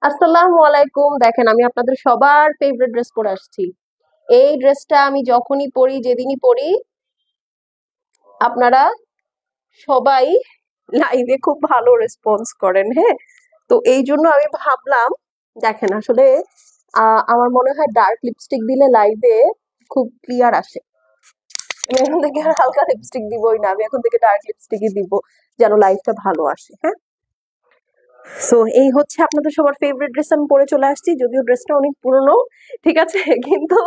আসসালামু আলাইকুম। দেখেন, আমি আপনাদের সবার ফেভারিট ড্রেস পরে আসছি। এই ড্রেসটা আমি যখনই পরি, যেদিনই পরি, আপনারা সবাই লাইভে খুব ভালো রেসপন্স করেন। হ্যাঁ, তো এই জন্য আমি ভাবলাম, দেখেন আসলে আমার মনে হয় ডার্ক লিপস্টিক দিলে লাইভে খুব ক্লিয়ার আসে। আমি এখন থেকে আর হালকা লিপস্টিক দিবই না, আমি এখন থেকে ডার্ক লিপস্টিকই দিব, যেন লাইভটা ভালো আসে। হ্যাঁ, সো এই হচ্ছে আপনাদের সবার ফেভারিট ড্রেস আমি পরে চলে আসছি, যদিও ড্রেসটা অনেক পুরনো, ঠিক আছে, কিন্তু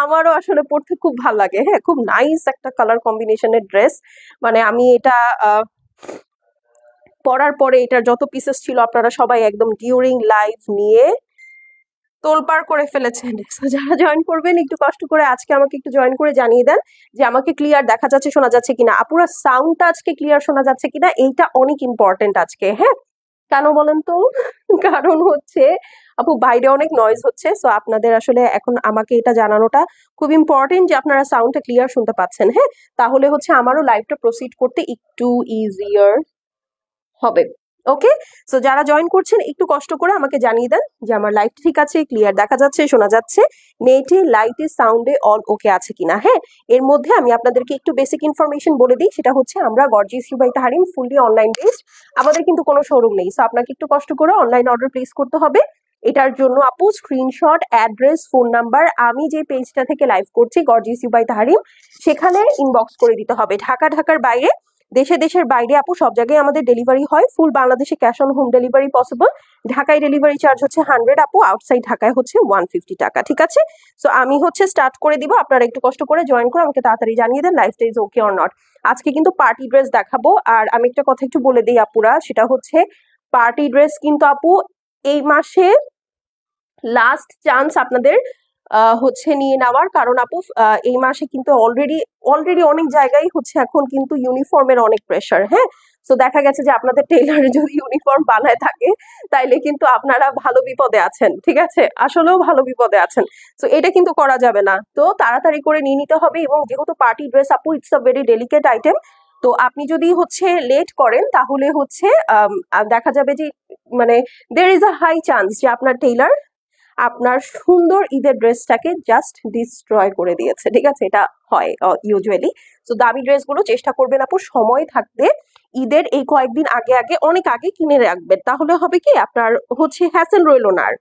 আমারও আসলে পরতে খুব ভালো লাগে। হ্যাঁ, খুব নাইস একটা কালার কম্বিনেশনের ড্রেস। মানে আমি এটা পরার পরে এটার যত পিসেস ছিল আপনারা সবাই একদম ডিউরিং লাইভ নিয়ে তোলপাড় করে ফেলেছেন। So, যারা জয়েন করবেন একটু কষ্ট করে আজকে আমাকে একটু জয়েন করে জানিয়ে দেন যে আমাকে ক্লিয়ার দেখা যাচ্ছে, শোনা যাচ্ছে কিনা। আপুরা সাউন্ডটা আজকে ক্লিয়ার শোনা যাচ্ছে কিনা, এইটা অনেক ইম্পর্টেন্ট আজকে। হ্যাঁ, কেন বলেন তো? কারণ হচ্ছে আপু বাইরে অনেক নয়েজ হচ্ছে, সো আপনাদের আসলে এখন আমাকে এটা জানানোটা খুব ইম্পর্টেন্ট যে আপনারা সাউন্ডটা ক্লিয়ার শুনতে পাচ্ছেন। হ্যাঁ, তাহলে হচ্ছে আমারও লাইভটা প্রসিড করতে একটু ইজিয়ার হবে। ওকে, সো যারা জয়েন করছেন একটু কষ্ট করে আমাকে জানিয়ে দেন যে আমার লাইভ ঠিক আছে, ক্লিয়ার দেখা যাচ্ছে, শোনা যাচ্ছে, নেটে লাইটে সাউন্ডে অল ওকে আছে কিনা। হ্যাঁ, এর মধ্যে আমি আপনাদেরকে একটু বেসিক ইনফরমেশন বলে দিই, সেটা হচ্ছে আমরা gorgeous U by Tahrim fully online based. আমাদের কিন্তু কোনো শোরুম নেই, সো আপনাকে একটু কষ্ট করে অনলাইন অর্ডার প্লেস করতে হবে। এটার জন্য আপু স্ক্রিনশট, অ্যাড্রেস, ফোন নাম্বার আমি যে পেজটা থেকে লাইভ করছি গর্জিয়াস ইউ বাই তাহরিম, সেখানে ইনবক্স করে দিতে হবে। ঢাকার বাইরে, দেশের বাইরে আপু সব জায়গায় আমাদের ডেলিভারি হয়। ফুল বাংলাদেশে cash on home delivery possible. ঢাকায় ডেলিভারি চার্জ হচ্ছে 100 আপু, আউটসাইড ঢাকায় হচ্ছে 150 টাকা। ঠিক আছে, সো আমি হচ্ছে স্টার্ট করে দিব, আপনারা একটু কষ্ট করে জয়েন করে আমাকে তাড়াতাড়ি জানিয়ে দেন লাইফটা ইজ ওকে অর নট। আজকে কিন্তু পার্টি ড্রেস দেখাবো। আর আমি একটা কথা একটু বলে দিই আপুরা, সেটা হচ্ছে পার্টি ড্রেস কিন্তু আপু এই মাসে লাস্ট চান্স আপনাদের হচ্ছে নিয়ে নেওয়ার। কারণ আপু এই মাসে কিন্তু অলরেডি অনেক জায়গায় হচ্ছে এখন কিন্তু ইউনিফর্মের অনেক প্রেশার। হ্যাঁ, তো দেখা গেছে যে আপনাদের টেইলার যদি ইউনিফর্ম বানায় থাকে তাইলে কিন্তু আপনারা ভালো বিপদে আছেন। ঠিক আছে, আসলেও ভালো বিপদে আছেন। তো এটা কিন্তু করা যাবে না, তো তাড়াতাড়ি করে নিয়ে নিতে হবে। এবং যেহেতু পার্টি ড্রেস আপু it's a very delicate item, তো আপনি যদি হচ্ছে লেট করেন তাহলে হচ্ছে দেখা যাবে যে মানে there is a high chance যে আপনার টেইলার আপনার সুন্দর ঈদের ড্রেসটাকে জাস্ট ডিস্ট্রয় করে দিয়েছে। ঠিক আছে, এটা হয় ইউজুয়ালি। তো দামি ড্রেসগুলো চেষ্টা করবেন আপু সময় থাকতে ঈদের এই কয়েকদিন আগে অনেক আগে কিনে রাখবেন, তাহলে হবে কি আপনার হচ্ছে হ্যাসেল রইলো না আর।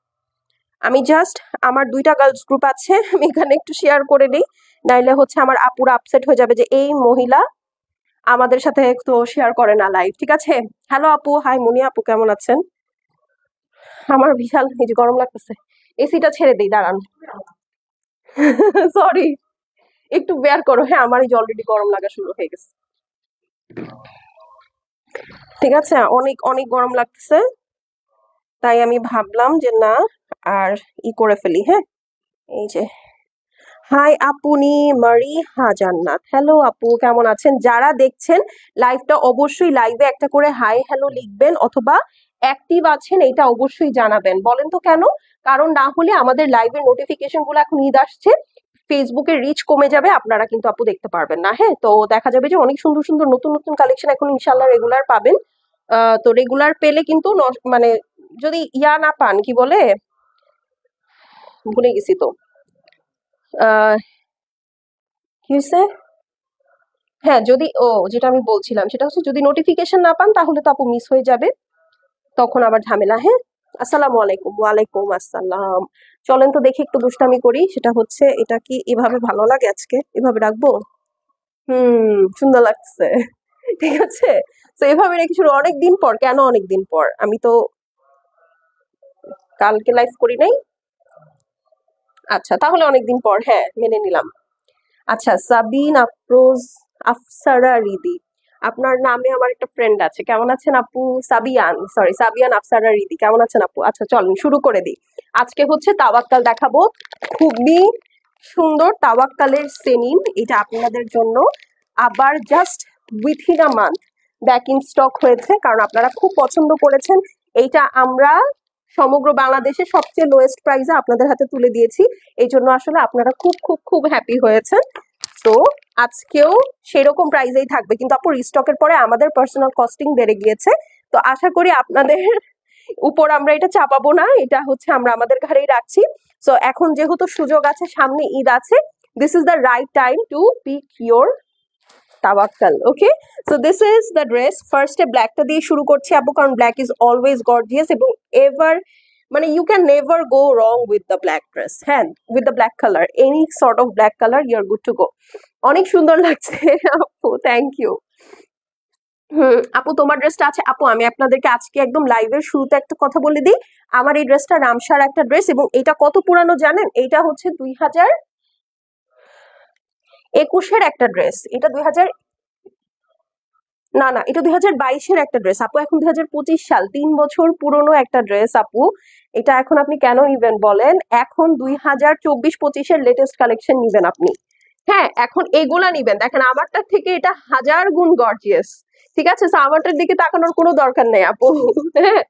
আমি জাস্ট আমার 2টা গার্লস গ্রুপ আছে, আমি এখানে একটু শেয়ার করে নিই, নাইলে হচ্ছে আমার আপুরা আপসেট হয়ে যাবে যে এই মহিলা আমাদের সাথে তো শেয়ার করে না লাইভ। ঠিক আছে, হ্যালো আপু, হাই মুনিয়া আপু, কেমন আছেন? আমার বিশাল এই যে গরম লাগতেছে, এসিটা ছেড়ে দিই, দাঁড়ান। সরি, একটু বেয়ার করো। হ্যাঁ, আমার এই যে অলরেডি গরম লাগা শুরু হয়ে গেছে। ঠিক আছে, অনেক অনেক গরম লাগতেছে, তাই আমি ভাবলাম যে না আর করে ফেলি। হ্যাঁ, এই যে হাই আপুনি মারিহা জান্নাত, হ্যালো আপু, কেমন আছেন? যারা দেখছেন লাইভটা অবশ্যই লাইভে একটা করে হাই হ্যালো লিখবেন, অথবা অ্যাক্টিভ আছেন এটা অবশ্যই জানাবেন। বলেন তো কেন? কারণ না হলে আমাদের লাইভের নোটিফিকেশন গুলো এখন ঈদ আসছে, ফেসবুকের রিচ কমে যাবে, আপনারা কিন্তু আপু দেখতে পারবেন না। হ্যাঁ, তো দেখা যাবে যে অনেক সুন্দর সুন্দর নতুন নতুন কালেকশন এখন ইনশাল্লাহ রেগুলার পাবেন। তো রেগুলার পেলে কিন্তু মানে যদি না পান, কি বলে, ভুলে গেছি তো, আহ কি হয়েছে, হ্যাঁ, যদি যেটা আমি বলছিলাম সেটা হচ্ছে যদি নোটিফিকেশন না পান তাহলে তো আপু মিস হয়ে যাবে, তখন আবার ঝামেলা। হ্যাঁ, আসসালামু আলাইকুম। ওয়ালাইকুম আসসালাম। চলেন তো দেখি একটু দুষ্টামি করি, সেটা হচ্ছে এটা কি এভাবে ভালো লাগে, আজকে এভাবে রাখবো। সুন্দর লাগছে। ঠিক আছে, তো এভাবে রেখে শুরু। অনেকদিন পর, কেন অনেকদিন পর? আমি তো কালকে লাইভ করি নাই। আচ্ছা, তাহলে অনেকদিন পর, হ্যাঁ মেনে নিলাম। আচ্ছা, সাবিন আফরোজ আফসারা রিদি, আপনার নামে আমার একটা ফ্রেন্ড আছে। কেমন আছেন আপু? সাবিয়ান আফসারা রিদি, কেমন আছেন আপু? আচ্ছা চলুন শুরু করে দিই। আজকে হচ্ছে তাওয়াক্কাল দেখাবো, খুবই সুন্দর তাওয়াক্কালের সেনিম, এটা আপনাদের জন্য আবার just within a month back in stock হয়েছে, কারণ আপনারা খুব পছন্দ করেছেন। এইটা আমরা সমগ্র বাংলাদেশে সবচেয়ে লোয়েস্ট প্রাইসে আপনাদের হাতে তুলে দিয়েছি, এই জন্য আসলে আপনারা খুব খুব খুব হ্যাপি হয়েছেন। তো আজকেও সেরকম প্রাইসেই থাকবে, কিন্তু আপু রিস্টকের পরে আমাদের পার্সোনাল কস্টিং বেড়ে গিয়েছে, তো আশা করি আপনাদের উপর আমরা এটা চাপাবো না, এটা হচ্ছে আমরা আমাদের ঘরেই রাখছি। সো এখন যেহেতু সুযোগ আছে, সামনে ঈদ আছে, this is the right time to pick your Tawakkal. Okay, so this is the dress. ফার্স্টে ব্ল্যাকটা দিয়ে শুরু করছি আপু, কারণ ব্ল্যাক ইজ অলওয়েজ গর্জিয়াস এবং এভার মানে you can never go wrong with the black dress. হ্যাঁ, with the black colour, any sort of black colour, you are good to go. অনেক সুন্দর লাগছে আপু, থ্যাংক ইউ। আপু তোমার ড্রেসটা আছে আপু, আমি আপনাদেরকে আজকে একদম লাইভের শুরুতে একটা কথা বলে দিই, আমার এই ড্রেসটা রামসার একটা ড্রেস এবং এটা কত পুরানো জানেন? এটা হচ্ছে 2021-এর একটা ড্রেস। এটা না না, এটা 2022-এর একটা ড্রেস আপু, এখন 2025 সাল, 3 বছর পুরনো একটা ড্রেস আপু। এটা এখন আপনি কেন নিবেন বলেন? এখন 2024-25-এর লেটেস্ট কালেকশন নিবেন আপনি। হ্যাঁ, এখন এগুলা নিবেন। দেখেন আমারটার থেকে এটা 1000 গুণ গর্জিয়াস, ঠিক আছে? তো আমারটার দিকে তাকানোর কোনো দরকার নেই আপু। হ্যাঁ,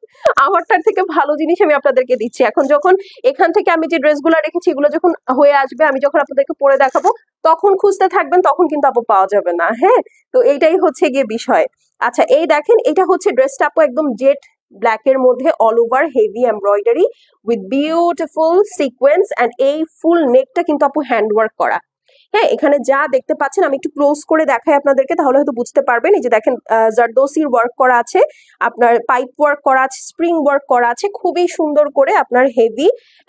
আমারটার থেকে ভালো জিনিস আমি আপনাদেরকে দিচ্ছি। এখন যখন এখান থেকে আমি যে ড্রেসগুলো রেখেছি এগুলো যখন হয়ে আসবে, আমি যখন আপনাদেরকে পরে দেখাবো, তখন খুঁজতে থাকবেন, তখন কিন্তু আপু পাওয়া যাবে না। হ্যাঁ, তো এইটাই হচ্ছে গিয়ে বিষয়। আচ্ছা, এই দেখেন এটা হচ্ছে ড্রেসটা আপু, একদম জেড ব্ল্যাক এর মধ্যে all over heavy embroidery with beautiful sequence, and এই ফুল নেকটা কিন্তু আপু হ্যান্ডওয়ার্ক করা। হ্যাঁ, এখানে যা দেখতে পাচ্ছেন আমি একটু ক্লোজ করে দেখাই আপনাদেরকে, তাহলে হয়তো বুঝতে পারবেন। এই যে দেখেন জারদোসির ওয়ার্ক করা আছে, আপনার পাইপ ওয়ার্ক করা আছে, স্প্রিং ওয়ার্ক করা আছে, খুবই সুন্দর করে আপনার heavy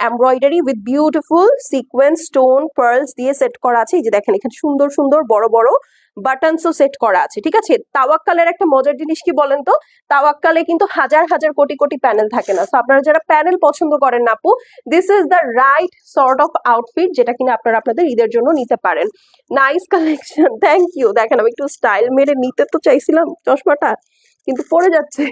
embroidery with beautiful sequence stone pearls দিয়ে সেট করা আছে। এই যে দেখেন এখানে সুন্দর সুন্দর বড় বড় বাটনসও সেট করা আছে, ঠিক আছে? তাওয়াক্কালের একটা মজার জিনিস কি বলেন তো, তাওয়াক্কালে কিন্তু হাজার হাজার কোটি কোটি প্যানেল থাকে না। তো আপনারা যারা প্যানেল পছন্দ করেন না আপু, this is the right sort of outfit যেটা কিনা আপনারা আপনাদের ঈদের জন্য নিতে পারেন। Nice collection, thank you. দেখেন আমি একটু স্টাইল মেরে নিতে তো চাইছিলাম চশমাটা, কিন্তু পড়ে যাচ্ছে।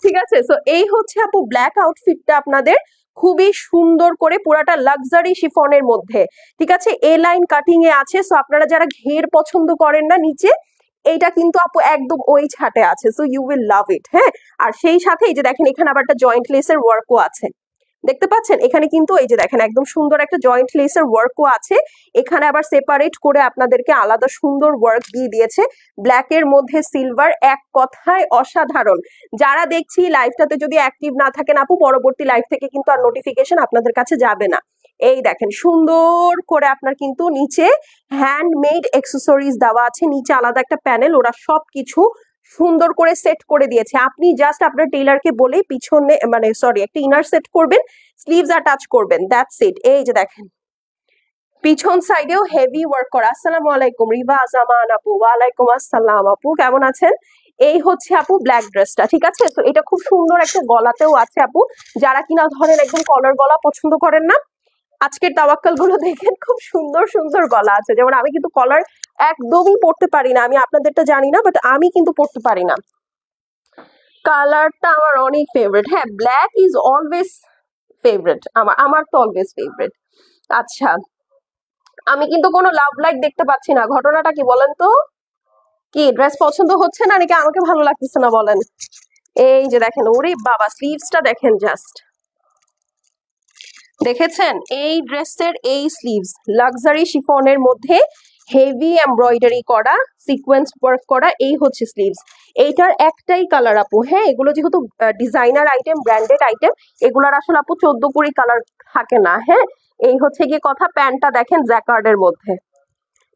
ঠিক আছে, সো এই হচ্ছে আপু ব্ল্যাক আউটফিটটা আপনাদের, খুবই সুন্দর করে পুরাটা লাক্সারি শিফনের মধ্যে, ঠিক আছে? এ লাইন কাটিং এ আছে। সো আপনারা যারা ঘের পছন্দ করেন না নিচে, এইটা কিন্তু আপু একদম ওই ছাটে আছে, সো ইউ উইল লাভ ইট। হ্যাঁ, আর সেই সাথে এই যে দেখেন এখানে আবার একটা জয়েন্ট লেসের ওয়ার্কও আছে, দেখতে পাচ্ছেন? এখানে কিন্তু এই যে দেখেন একদম সুন্দর একটা জয়েন্ট লেসের ওয়ার্কও আছে। এখানে আবার সেপারেট করে আপনাদেরকে আলাদা সুন্দর ওয়ার্ক দিয়ে দিয়েছে, ব্ল্যাক এর মধ্যে সিলভার, এক কথায় অসাধারণ। যারা দেখছি লাইভটাতে যদি অ্যাক্টিভ না থাকেন আপু, পরবর্তী লাইভ থেকে কিন্তু আর নোটিফিকেশন আপনাদের কাছে যাবে না। এই দেখেন সুন্দর করে আপনার কিন্তু নিচে হ্যান্ডমেড অ্যাক্সেসরিজ দেওয়া আছে, নিচে আলাদা একটা প্যানেল, ওরা সবকিছু সুন্দর করে সেট করে দিয়েছে। আপনি জাস্ট আপনার টেইলারকে বলেই পিছনে মানে সরি একটা ইনার সেট করবেন, স্লিভস অ্যাটাচ করবেন, দ্যাটস ইট। এই যে দেখেন পিছন সাইডেও হেভি ওয়ার্ক করা। আসসালামু আলাইকুম রিবা জামান আপু। ওয়ালাইকুম আসসালাম আপু, কেমন আছেন? এই হচ্ছে আপু ব্ল্যাক ড্রেসটা, ঠিক আছে? তো এটা খুব সুন্দর একটা গলাতেও আছে আপু, যারা কিনা ধরেন একদম কলার গলা পছন্দ করেন না, আজকের তাওয়াক্কাল গুলো দেখেন খুব সুন্দর সুন্দর গলা আছে। যেমন আমি কিন্তু কলার একদমই পড়তে পারি না, আমি আপনাদেরটা জানি না, বাট আমি কিন্তু পড়তে পারি না। কালারটা আমার অনেক ফেভারিট। হ্যাঁ, ব্ল্যাক ইজ অলওয়েজ ফেভারিট, আমার তো অলওয়েজ ফেভারিট। আচ্ছা, আমি কিন্তু কোনো লাভ লাইক দেখতে পাচ্ছি না, ঘটনাটা কি বলেন তো? কি ড্রেস পছন্দ হচ্ছে না নাকি আমাকে ভালো লাগতেছে না বলেন? এই যে দেখেন, ওরে বাবা, স্লিভসটা দেখেন জাস্ট, দেখেছেন? এই ড্রেসের এই স্লিভস লাক্সারি শিফনের মধ্যে হেভি এমব্রয়ডারি করা, সিকোয়েন্স ওয়ার্ক করা, এই হচ্ছে স্লিভস। এইটার একটাই কালার আপু। হ্যাঁ, এগুলো যেহেতু ডিজাইনার আইটেম, ব্র্যান্ডেড আইটেম, এগুলার আসলে আপু 14-20 কালার থাকে না। হ্যাঁ, এই হচ্ছে গিয়ে কথা। প্যান্টটা দেখেন জ্যাকার্ডের মধ্যে,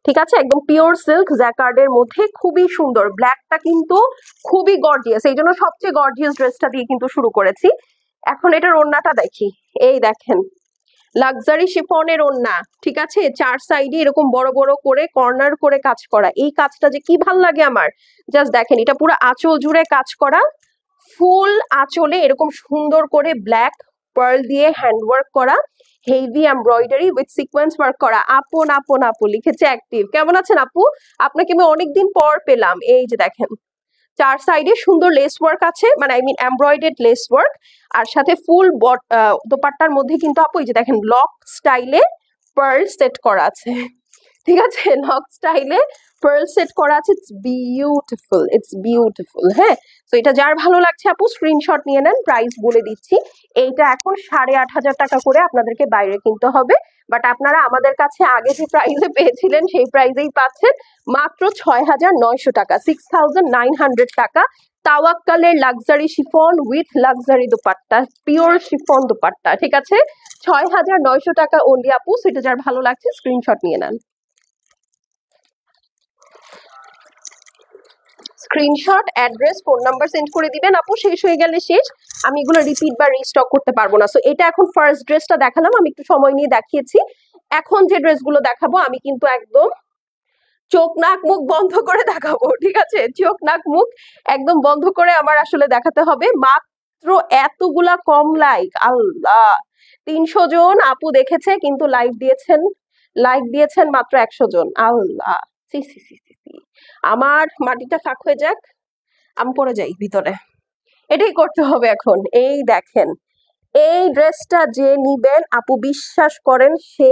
ঠিক আছে? একদম পিওর সিল্ক জ্যাকার্ডের মধ্যে, খুবই সুন্দর। ব্ল্যাকটা কিন্তু খুবই গর্জিয়াস, এই জন্য সবচেয়ে গর্জিয়াস ড্রেসটা দিয়ে কিন্তু শুরু করেছি। এখন এটার ওড়নাটা দেখি, এই দেখেন লাক্সারি শিফনের ওড়না, ঠিক আছে? 4 সাইডে এরকম বড় বড় করে কর্নার করে কাজ করা, এই কাজটা যে কি ভাল লাগে আমার। জাস্ট দেখেন, এটা পুরো আঁচল জুড়ে কাজ করা, ফুল আঁচলে এরকম সুন্দর করে ব্ল্যাক পার্ল দিয়ে হ্যান্ডওয়ার্ক করা, heavy embroidery with sequence work করা। আপন আপন আপু লিখেছে অ্যাক্টিভ, কেমন আছেন আপু? আপনাকে আমি অনেকদিন পর পেলাম। এই যে দেখেন 4 সাইডে সুন্দর লেস ওয়ার্ক আছে, মানে I mean embroidered lace work, আর সাথে ফুল দোপাট্টার মধ্যে কিন্তু আপু এই যে দেখেন লক স্টাইলে পার্ল সেট করা আছে, ঠিক আছে? লক স্টাইলে পার্ল সেট করা আছে, ইটস বিউটিফুল, ইটস বিউটিফুল। হ্যাঁ, তো এটা যার ভালো লাগছে আপু স্ক্রিনশট নিয়ে নেন। প্রাইস বলে দিচ্ছি, এইটা এখন 8,500 টাকা করে আপনাদেরকে বাইরে কিনতে হবে, বাট আপনারা আমাদের কাছে আগে যে প্রাইসে পেয়েছিলেন সেই প্রাইসেই পাচ্ছেন, মাত্র 6,900 টাকা, 6,900 টাকা। তাওয়াক্কালের luxury chiffon with luxury dupatta, pure chiffon dupatta, ঠিক আছে? ৬,৯০০ টাকা ওনলি আপু। সেটা যার ভালো লাগছে স্ক্রিনশট নিয়ে নেন। Screenshot, address, phone number send করে দিবেন আপু। শেষ হয়ে গেলে শেষ, আমি এগুলো রিপিট বা রিস্টক করতে পারবো না। সো এটা এখন ফার্স্ট ড্রেসটা দেখালাম, আমি একটু সময় নিয়ে দেখিয়েছি। এখন যে ড্রেসগুলো দেখাবো আমি কিন্তু একদম চোখ নাক মুখ বন্ধ করে দেখাবো, ঠিক আছে? চোখ নাক মুখ একদম বন্ধ করে আমার আসলে দেখাতে হবে। মাত্র এতগুলা কম লাইক, আল্লাহ! ৩০০ জন আপু দেখেছে, কিন্তু লাইক দিয়েছেন মাত্র ১০০ জন। আল্লাহ, সি সি সি সি সি। আমার মাটিটা ফাঁক হয়ে যাক, আমি পড়ে যাই ভিতরে। এটাই করতে হবে এখন। এই দেখেন, এই ড্রেসটা যে নিবেন আপু, বিশ্বাস করেন সে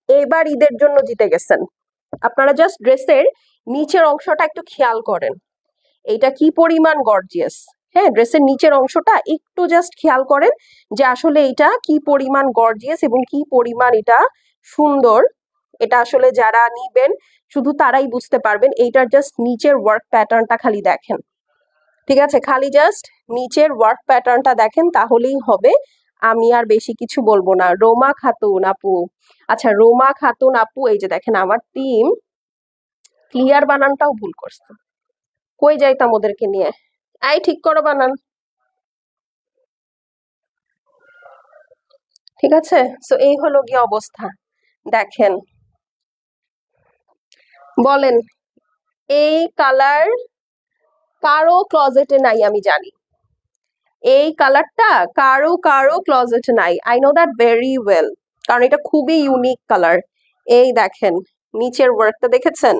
এবার ঈদের জন্য জিতে গেছেন। আপনারা জাস্ট ড্রেসের নিচের অংশটা একটু খেয়াল করেন, এইটা কি পরিমাণ গর্জিয়াস। হ্যাঁ, ড্রেসের নিচের অংশটা একটু জাস্ট খেয়াল করেন যে আসলে এটা কি পরিমাণ গর্জিয়াস এবং কি পরিমাণ এটা সুন্দর। এটা আসলে যারা নিবেন শুধু তারাই বুঝতে পারবেন। এইটার জাস্ট নিচের ওয়ার্ক প্যাটার্নটা খালি দেখেন, ঠিক আছে? খালি জাস্ট নিচের ওয়ার্ক প্যাটার্নটা দেখেন, তাহলেই হবে। আমি আর বেশি কিছু বলবো না। রোমা খাতুন আপু, আচ্ছা রোমা খাতুন আপু, এই যে দেখেন আমার টিম ক্লিয়ার বানানটাও ভুল করছে। কই যাইতাম ওদেরকে নিয়ে? আই ঠিক করো বানান, ঠিক আছে? সো এই হলো গিয়ে অবস্থা। দেখেন, বলেন এই কালার কারো ক্লজেটে নাই, আমি জানি এই কালারটা কারো কারো ক্লজেটে নাই। I know that very well, কারণ এটা খুবই ইউনিক কালার। এই দেখেন নিচের ওয়ার্কটা দেখেছেন?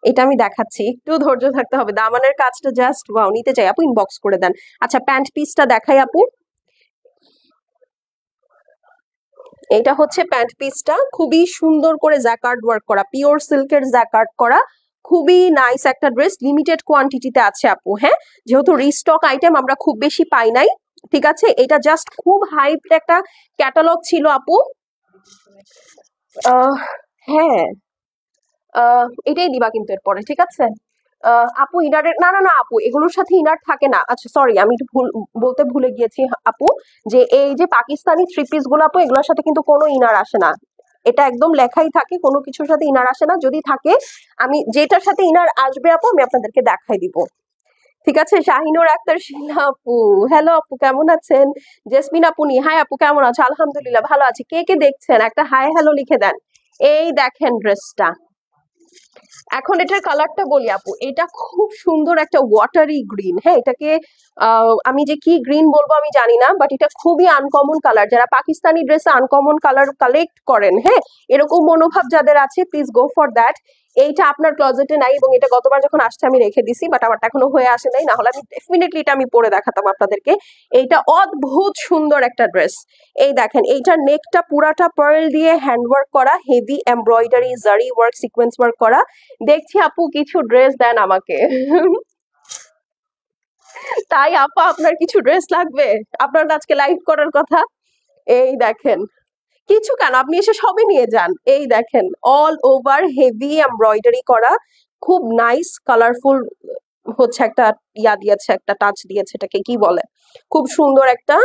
এটা আমি দেখাচ্ছি, একটু ধৈর্য থাকতে হবে। দামানের কাজটা জাস্ট ওয়াও, নিতে চাই আপু, ইনবক্স করে দেন। আচ্ছা প্যান্ট পিসটা দেখাই আপু। এটা হচ্ছে প্যান্ট পিসটা, খুবই সুন্দর করে জ্যাকার্ড ওয়ার্ক করা, পিওর সিল্কের জ্যাকার্ড করা, খুবই নাইস একটা ড্রেস। লিমিটেড কোয়ান্টিটিতে আছে আপু, হ্যাঁ, যেহেতু রিস্টক আইটেম আমরা খুব বেশি পাই নাই, ঠিক আছে? এটা জাস্ট খুব হাইপড একটা ক্যাটালগ ছিল আপু। হ্যাঁ, এটাই দিবা কিন্তু এরপরে, ঠিক আছে? আপু ইনারের, না না না আপু, এগুলোর সাথে ইনার থাকে না। আচ্ছা সরি, আমি একটু বলতে ভুলে গিয়েছি আপু, যে এই যে পাকিস্তানি থ্রি পিস গুলো আপু, এগুলোর সাথে কিন্তু কোনো ইনার আসে না। এটা একদম লেখাই থাকে, কোনো কিছুর সাথে ইনার আসে না। যদি থাকে, আমি যেটার সাথে ইনার আসবে আপু আমি আপনাদেরকে দেখাই দিব, ঠিক আছে? শাহিনুর আক্তার শিলা আপু, হ্যালো আপু কেমন আছেন? জেসমিন আপু, হাই আপু কেমন আছো? আলহামদুলিল্লাহ ভালো আছি। কে কে দেখছেন একটা হাই হ্যালো লিখে দেন। এই দেখেন ড্রেসটা, এখন এটার কালারটা বলি আপু, এটা খুব সুন্দর একটা ওয়াটারি গ্রিন। হ্যাঁ, এটাকে আমি যে কি গ্রিন বলবো আমি জানি না, বাট এটা খুবই আনকমন কালার। যারা পাকিস্তানি ড্রেসে আনকমন কালার কালেক্ট করেন, হ্যাঁ, এরকম মনোভাব যাদের আছে, প্লিজ গো ফর দ্যাট। এইটা আপনার ক্লজেটে নাই, এবং এটা গতবার যখন আসছে আমি রেখে দিছি, বাট আমারটা এখনো হয়ে আসে নাই, না হলে আমি ডেফিনেটলি এটা আমি পরে দেখাতাম আপনাদেরকে। এইটা অদ্ভুত সুন্দর একটা ড্রেস। এই দেখেন, এইটার নেকটা পুরাটা পার্ল দিয়ে হ্যান্ডওয়ার্ক করা, হেভি এমব্রয়ডারি জারি ওয়ার্ক, সিকোয়েন্স ওয়ার্ক করা। দেখছি আপু কিছু ড্রেস দেন আমাকে। তাই আপা, আপনার কিছু ড্রেস লাগবে? আপনার আজকে লাইভ করার কথা। এই দেখেন, কিছু কেন, আপনি এসে সবই নিয়ে যান। এই দেখেন অল ওভার হেভি এমব্রয়ডারি করা, খুব নাইস কালারফুল হচ্ছে একটা ইয়া দিয়েছে, একটা টাচ দিয়েছে, এটাকে কি বলে, খুব সুন্দর একটা।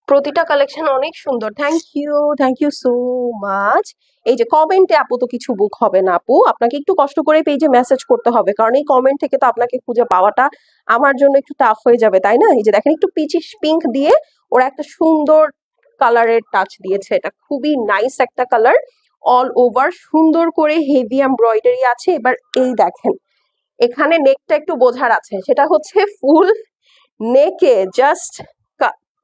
প্রতিটা কালেকশন অনেক সুন্দর। Thank you so much. এই যে কমেন্টে আপু তো কিছু বুক হবে না আপু, আপনাকে একটু কষ্ট করে পেজে মেসেজ করতে হবে, কারণ এই কমেন্ট থেকে তো আপনাকে খুঁজে পাওয়াটা আমার জন্য একটু টাফ হয়ে যাবে, তাই না? এই যে দেখেন একটু পিচিশ পিঙ্ক দিয়ে ওরা একটা সুন্দর কালারের টাচ দিয়েছে, এটা খুবই নাইস একটা কালার। অল ওভার সুন্দর করে হেভি এমব্রয়ডারি আছে। এবার এই দেখেন, এখানে নেকটা একটু বোঝার আছে, সেটা হচ্ছে ফুল নেকে জাস্ট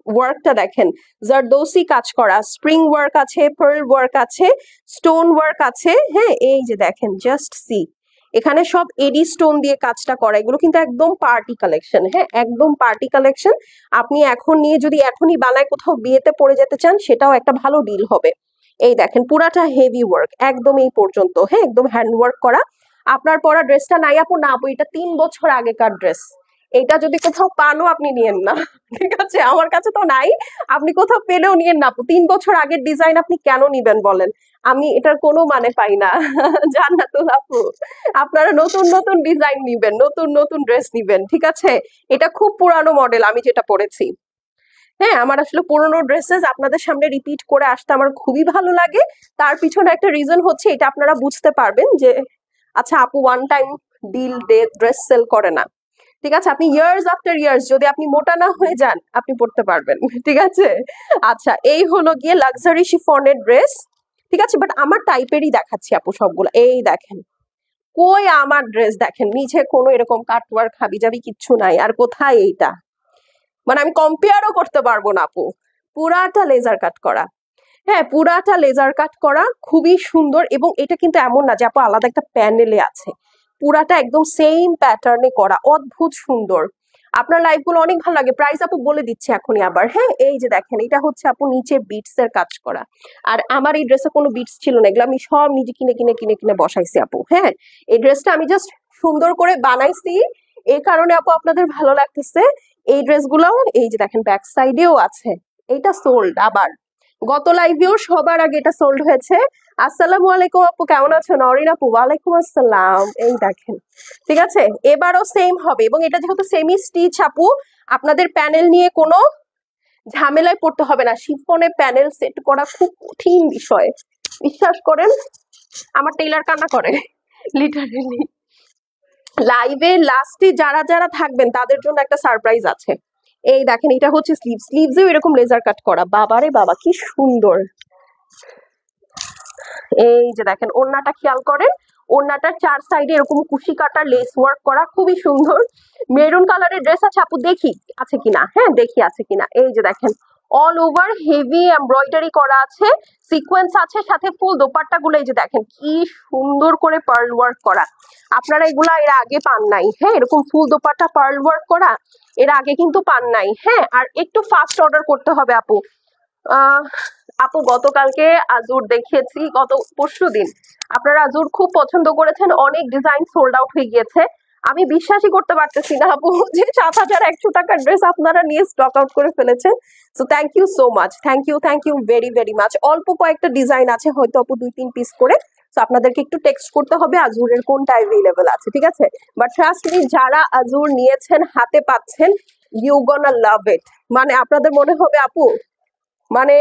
ওয়ার্কটা দেখেন, জারদৌসি কাজ করা, স্প্রিং ওয়ার্ক আছে, পার্ল ওয়ার্ক আছে, স্টোন ওয়ার্ক আছে। হ্যাঁ, এই যে দেখেন জাস্ট সি, এখানে সব এডি স্টোন দিয়ে কাজটা করা। এগুলো কিন্তু একদম পার্টি কালেকশন, হ্যাঁ একদম পার্টি কালেকশন। আপনি এখন নিয়ে যদি এখনই বানায় কোথাও বিয়েতে পরে যেতে চান, সেটাও একটা ভালো ডিল হবে। এই দেখেন পুরাটা হেভি ওয়ার্ক একদম এই পর্যন্ত, হ্যাঁ একদম হ্যান্ড ওয়ার্ক করা। আপনার পরা ড্রেসটা নাই আপু? না আপু, এটা 3 বছর আগেকার ড্রেস। এটা যদি কোথাও পানও আপনি নিয়েন না, ঠিক আছে, আমার কাছে তো নাই, আপনি কোথাও পেলেও নিয়েন না আপু। 3 বছর আগের ডিজাইন আপনি কেন নিবেন বলেন? আমি এটার কোনো মানে পাই না। জান্নাতুল আপু, আপনারা নতুন নতুন ডিজাইন নিবেন, নতুন নতুন ড্রেস নিবেন, ঠিক আছে? এটা খুব পুরানো মডেল আমি যেটা পরেছি। হ্যাঁ, আমার আসলে পুরোনো ড্রেসেস আপনাদের সামনে রিপিট করে আসতে আমার খুবই ভালো লাগে। তার পিছনে একটা রিজন হচ্ছে এটা, আপনারা বুঝতে পারবেন যে আচ্ছা আপু one time deal dress sale করে না, ঠিক আছে? আপনি ইয়ার্স আফটার ইয়ার্স যদি আপনি মোটা না হয়ে যান আপনি পড়তে পারবেন, ঠিক আছে? আচ্ছা, এই হলো গিয়ে লাক্সারি শিফনের ড্রেস, ঠিক আছে? বাট আমার টাইপেরই দেখাচ্ছি আপু সবগুলো। এই দেখেন, কই আমার ড্রেস দেখেন, নিচে কোনো এরকম কাটওয়ার্ক হাবি জাবি কিচ্ছু নাই। আর কোথায় এইটা, মানে আমি কম্পেয়ারও করতে পারবো না আপু। পুরাটা লেজার কাট করা, হ্যাঁ পুরাটা লেজার কাট করা, খুবই সুন্দর। এবং এটা কিন্তু এমন না যে আপু আলাদা একটা প্যানেলে আছে, পুরাটা একদম সেম প্যাটার্নে করা, অদ্ভুত সুন্দর। আপনার লাইফ গুলো অনেক ভালো লাগে। প্রাইস আপু বলে দিচ্ছি এখনই আবার, হ্যাঁ এই যে দেখেন, এটা হচ্ছে আপু নিচে বিটস এর কাজ করা। আর আমার এই ড্রেসে কোনো বিটস ছিল না, এগুলো আমি সব নিজে কিনে কিনে কিনে কিনে বসাইছি আপু। হ্যাঁ, এই ড্রেসটা আমি জাস্ট সুন্দর করে বানাইছি, এই কারণে আপু আপনাদের ভালো লাগতেছে। এই ড্রেসগুলোও এই যে দেখেন ব্যাক সাইডেও আছে, এইটা সোল্ড আবার, গত লাইভেও সবার আগে এটা সোল্ড হয়েছে। আসসালামু আলাইকুম আপু, কেমন আছেন? নরিন আপু, ওয়ালাইকুম আসসালাম। এই দেখেন, ঠিক আছে, এবারও সেম হবে। এবং এটা যেহেতু সেমি স্টিচ আপু, আপনাদের প্যানেল নিয়ে কোনো ঝামেলায় পড়তে হবে না। শিফনে প্যানেল সেট করা খুব কঠিন বিষয়, বিশ্বাস করেন, আমার টেইলার কান্না করে লিটারেলি। লাইভে লাস্টে যারা যারা থাকবেন তাদের জন্য একটা সারপ্রাইজ আছে। এই দেখেন, এটা হচ্ছে স্লিভসেও এরকম লেজার কাট করা, বাবারে বাবা কি সুন্দর। এই যে দেখেন, ওড়নাটা খেয়াল করেন, ওড়নাটার 4 সাইডে এরকম কুশি কাটা লেস ওয়ার্ক করা, খুবই সুন্দর। মেরুন কালারের ড্রেস আছে আপু, দেখি আছে কিনা, হ্যাঁ দেখি আছে কিনা। এই যে দেখেন, অল ওভার হেভি এমব্রয়ডারি করা আছে, সিকোয়েন্স আছে, সাথে ফুল দোপাট্টা গুলো এই যে দেখেন কি সুন্দর করে পার্ল ওয়ার্ক করা। আপনারা এগুলা এর আগে পান নাই, হ্যাঁ এরকম ফুল দোপাট্টা পার্ল ওয়ার্ক করা এর আগে কিন্তু পান নাই। হ্যাঁ, আর একটু ফাস্ট অর্ডার করতে হবে আপু। আপু গতকালকে আজুর দেখিয়েছি, গত পরশু দিন আপনারা আজুর খুব পছন্দ করেছেন, অনেক ডিজাইন সোল্ড আউট হয়ে গিয়েছে। আমি বিশ্বাসই করতে পারতেছি না আপু যে 7,100 টাকার ড্রেস আপনারা নিয়ে স্টক আউট করে ফেলেছেন। So thank you so much, thank you very very much. অল্প কয়েকটা ডিজাইন আছে, হয়তো আপু 2-3 পিস করে, তো আপনাদেরকে একটু টেক্সট করতে হবে আজুরের কোনটা অ্যাভেলেবল আছে, ঠিক আছে? বাট ট্রাস্ট মি, যারা আজুর নিয়েছেন হাতে পাচ্ছেন, ইউ গোনা লাভ ইট। মানে আপনাদের মনে হবে আপু মানে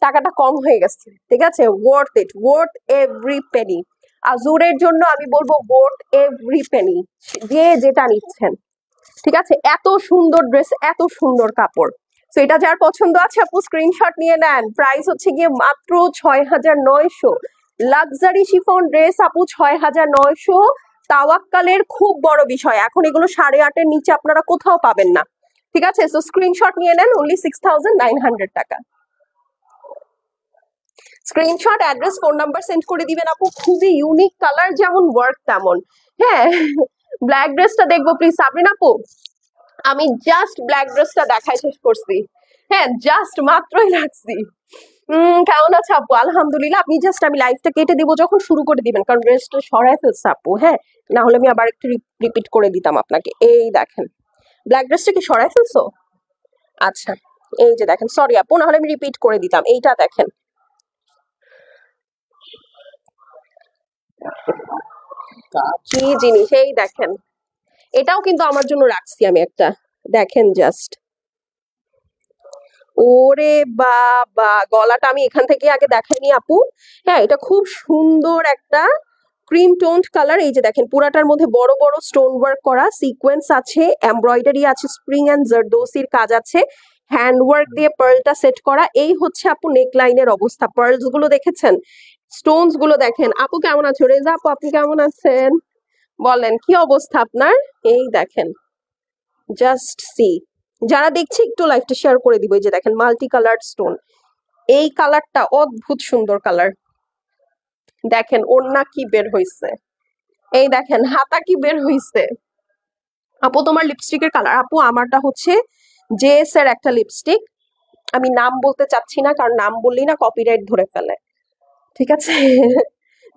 টাকাটা কম হয়ে গেছে, ঠিক আছে? Worth it, worth every penny. আজুরের জন্য আমি বলবো ওয়ার্থ এভরি পেনি, যে যেটা নিচ্ছেন, ঠিক আছে? এত সুন্দর ড্রেস, এত সুন্দর কাপড়। তো এটা যার পছন্দ আছে আপু স্ক্রিনশট নিয়ে নেন। প্রাইস হচ্ছে গিয়ে মাত্র 6,900। লাক্সারি শিফন ড্রেস আপু 6,900। তাওয়াক্কালের খুব বড় বিষয়, এখন এগুলো 8,500-এর নিচে আপনারা কোথাও পাবেন না, ঠিক আছে? তো স্ক্রিনশট নিয়ে নেন, অনলি 6,900 টাকা। Screenshot, address, phone number send করে দিবেন আপু। খুবই ইউনিক কালার, যেমন ওয়ার্ক তেমন। হ্যাঁ, ব্ল্যাক ড্রেসটা দেখবো প্লিজ সাবরিন আপু। আমি জাস্ট ব্ল্যাক ড্রেসটা দেখাই শেষ করছি, হ্যাঁ জাস্ট মাত্রই রাখছি। কেমন আছে আপু? আলহামদুলিল্লাহ। আপনি জাস্ট, আমি লাইভটা কেটে দিব যখন শুরু করে দিবেন, কারণ ড্রেসটা সরাই ফেলছে আপু। হ্যাঁ, না হলে আমি আবার একটু রিপিট করে দিতাম আপনাকে। এই দেখেন, ব্ল্যাক ড্রেসটা কি সরাই ফেলছো? আচ্ছা, এই যে দেখেন, সরি আপু, না হলে আমি রিপিট করে দিতাম। এইটা দেখেন, কি জিনিস, এই দেখেন, এটাও কিন্তু আমার জন্য রাখছি আমি একটা, দেখেন জাস্ট। ওরে বাবা, গলাটা আমি এখান থেকে আগে দেখাইনি আপু। হ্যাঁ, এটা খুব সুন্দর একটা ক্রিম টোন্ড কালার। এই যে দেখেন, পুরাটার মধ্যে বড় বড় স্টোন ওয়ার্ক করা, সিকোয়েন্স আছে, এমব্রয়ডারি আছে, স্প্রিং এন্ড জারদোসির কাজ আছে, হ্যান্ড ওয়ার্ক দিয়ে পার্লটা সেট করা। এই হচ্ছে আপু নেক লাইনের অবস্থা। পার্লস গুলো দেখেছেন, স্টোনস গুলো দেখেন। আপু কেমন আছো? রেজা আপু, আপনি কেমন আছেন বলেন, কি অবস্থা আপনার? এই দেখেন, জাস্ট সি। যারা দেখছে একটু লাইভটা শেয়ার করে দিব। এই যে দেখেন, মাল্টি কালার স্টোন, এই কালারটা অদ্ভুত সুন্দর কালার। দেখেন ওড়না কি বের হইছে, এই দেখেন হাতা কি বের হইছে। আপু তোমার লিপস্টিকের কালার? আপু আমারটা হচ্ছে জেএস এর একটা লিপস্টিক, আমি নাম বলতে চাচ্ছি না, কারণ নাম বললেই না কপিরাইট ধরে ফেলে, ঠিক আছে?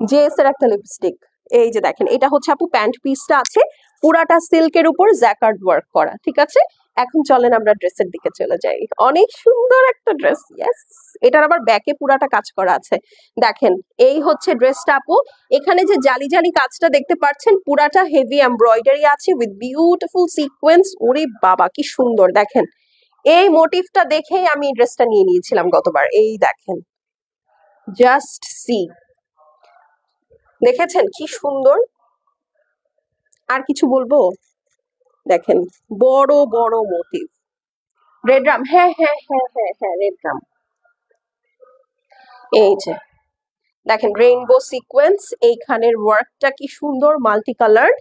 জেএস এর একটা লিপস্টিক। এই যে দেখেন, এটা হচ্ছে আপু প্যান্ট পিসটা আছে, পুরাটা সিল্কের উপর জ্যাকার্ড ওয়ার্ক করা, ঠিক আছে। এখন চলেন আমরা ড্রেসের দিকে চলে যাই। অনেক সুন্দর একটা ড্রেস, ইয়েস। এটার আবার ব্যাকে পুরাটা কাজ করা আছে। দেখেন এই হচ্ছে ড্রেসটা আপু। এখানে যে জালি জালি কাজটা দেখতে পাচ্ছেন, পুরাটা হেভি এমব্রয়ডারি আছে উইথ বিউটিফুল সিকোয়েন্স। ওরে বাবা কি সুন্দর! দেখেন এই মোটিভটা দেখেই আমি ড্রেসটা নিয়ে নিয়েছিলাম গতবার। এই দেখেন, জাস্ট সি, দেখেছেন কি সুন্দর? আর কিছু বলবো? দেখেন বড় বড় মোটিভ, রেড রাম, হ্যাঁ হ্যাঁ হ্যাঁ হ্যাঁ হ্যাঁ, রেড রাম। এই যে দেখেন রেইনবো সিকোয়েন্স, এইখানের ওয়ার্কটা কি সুন্দর, মাল্টি কালার।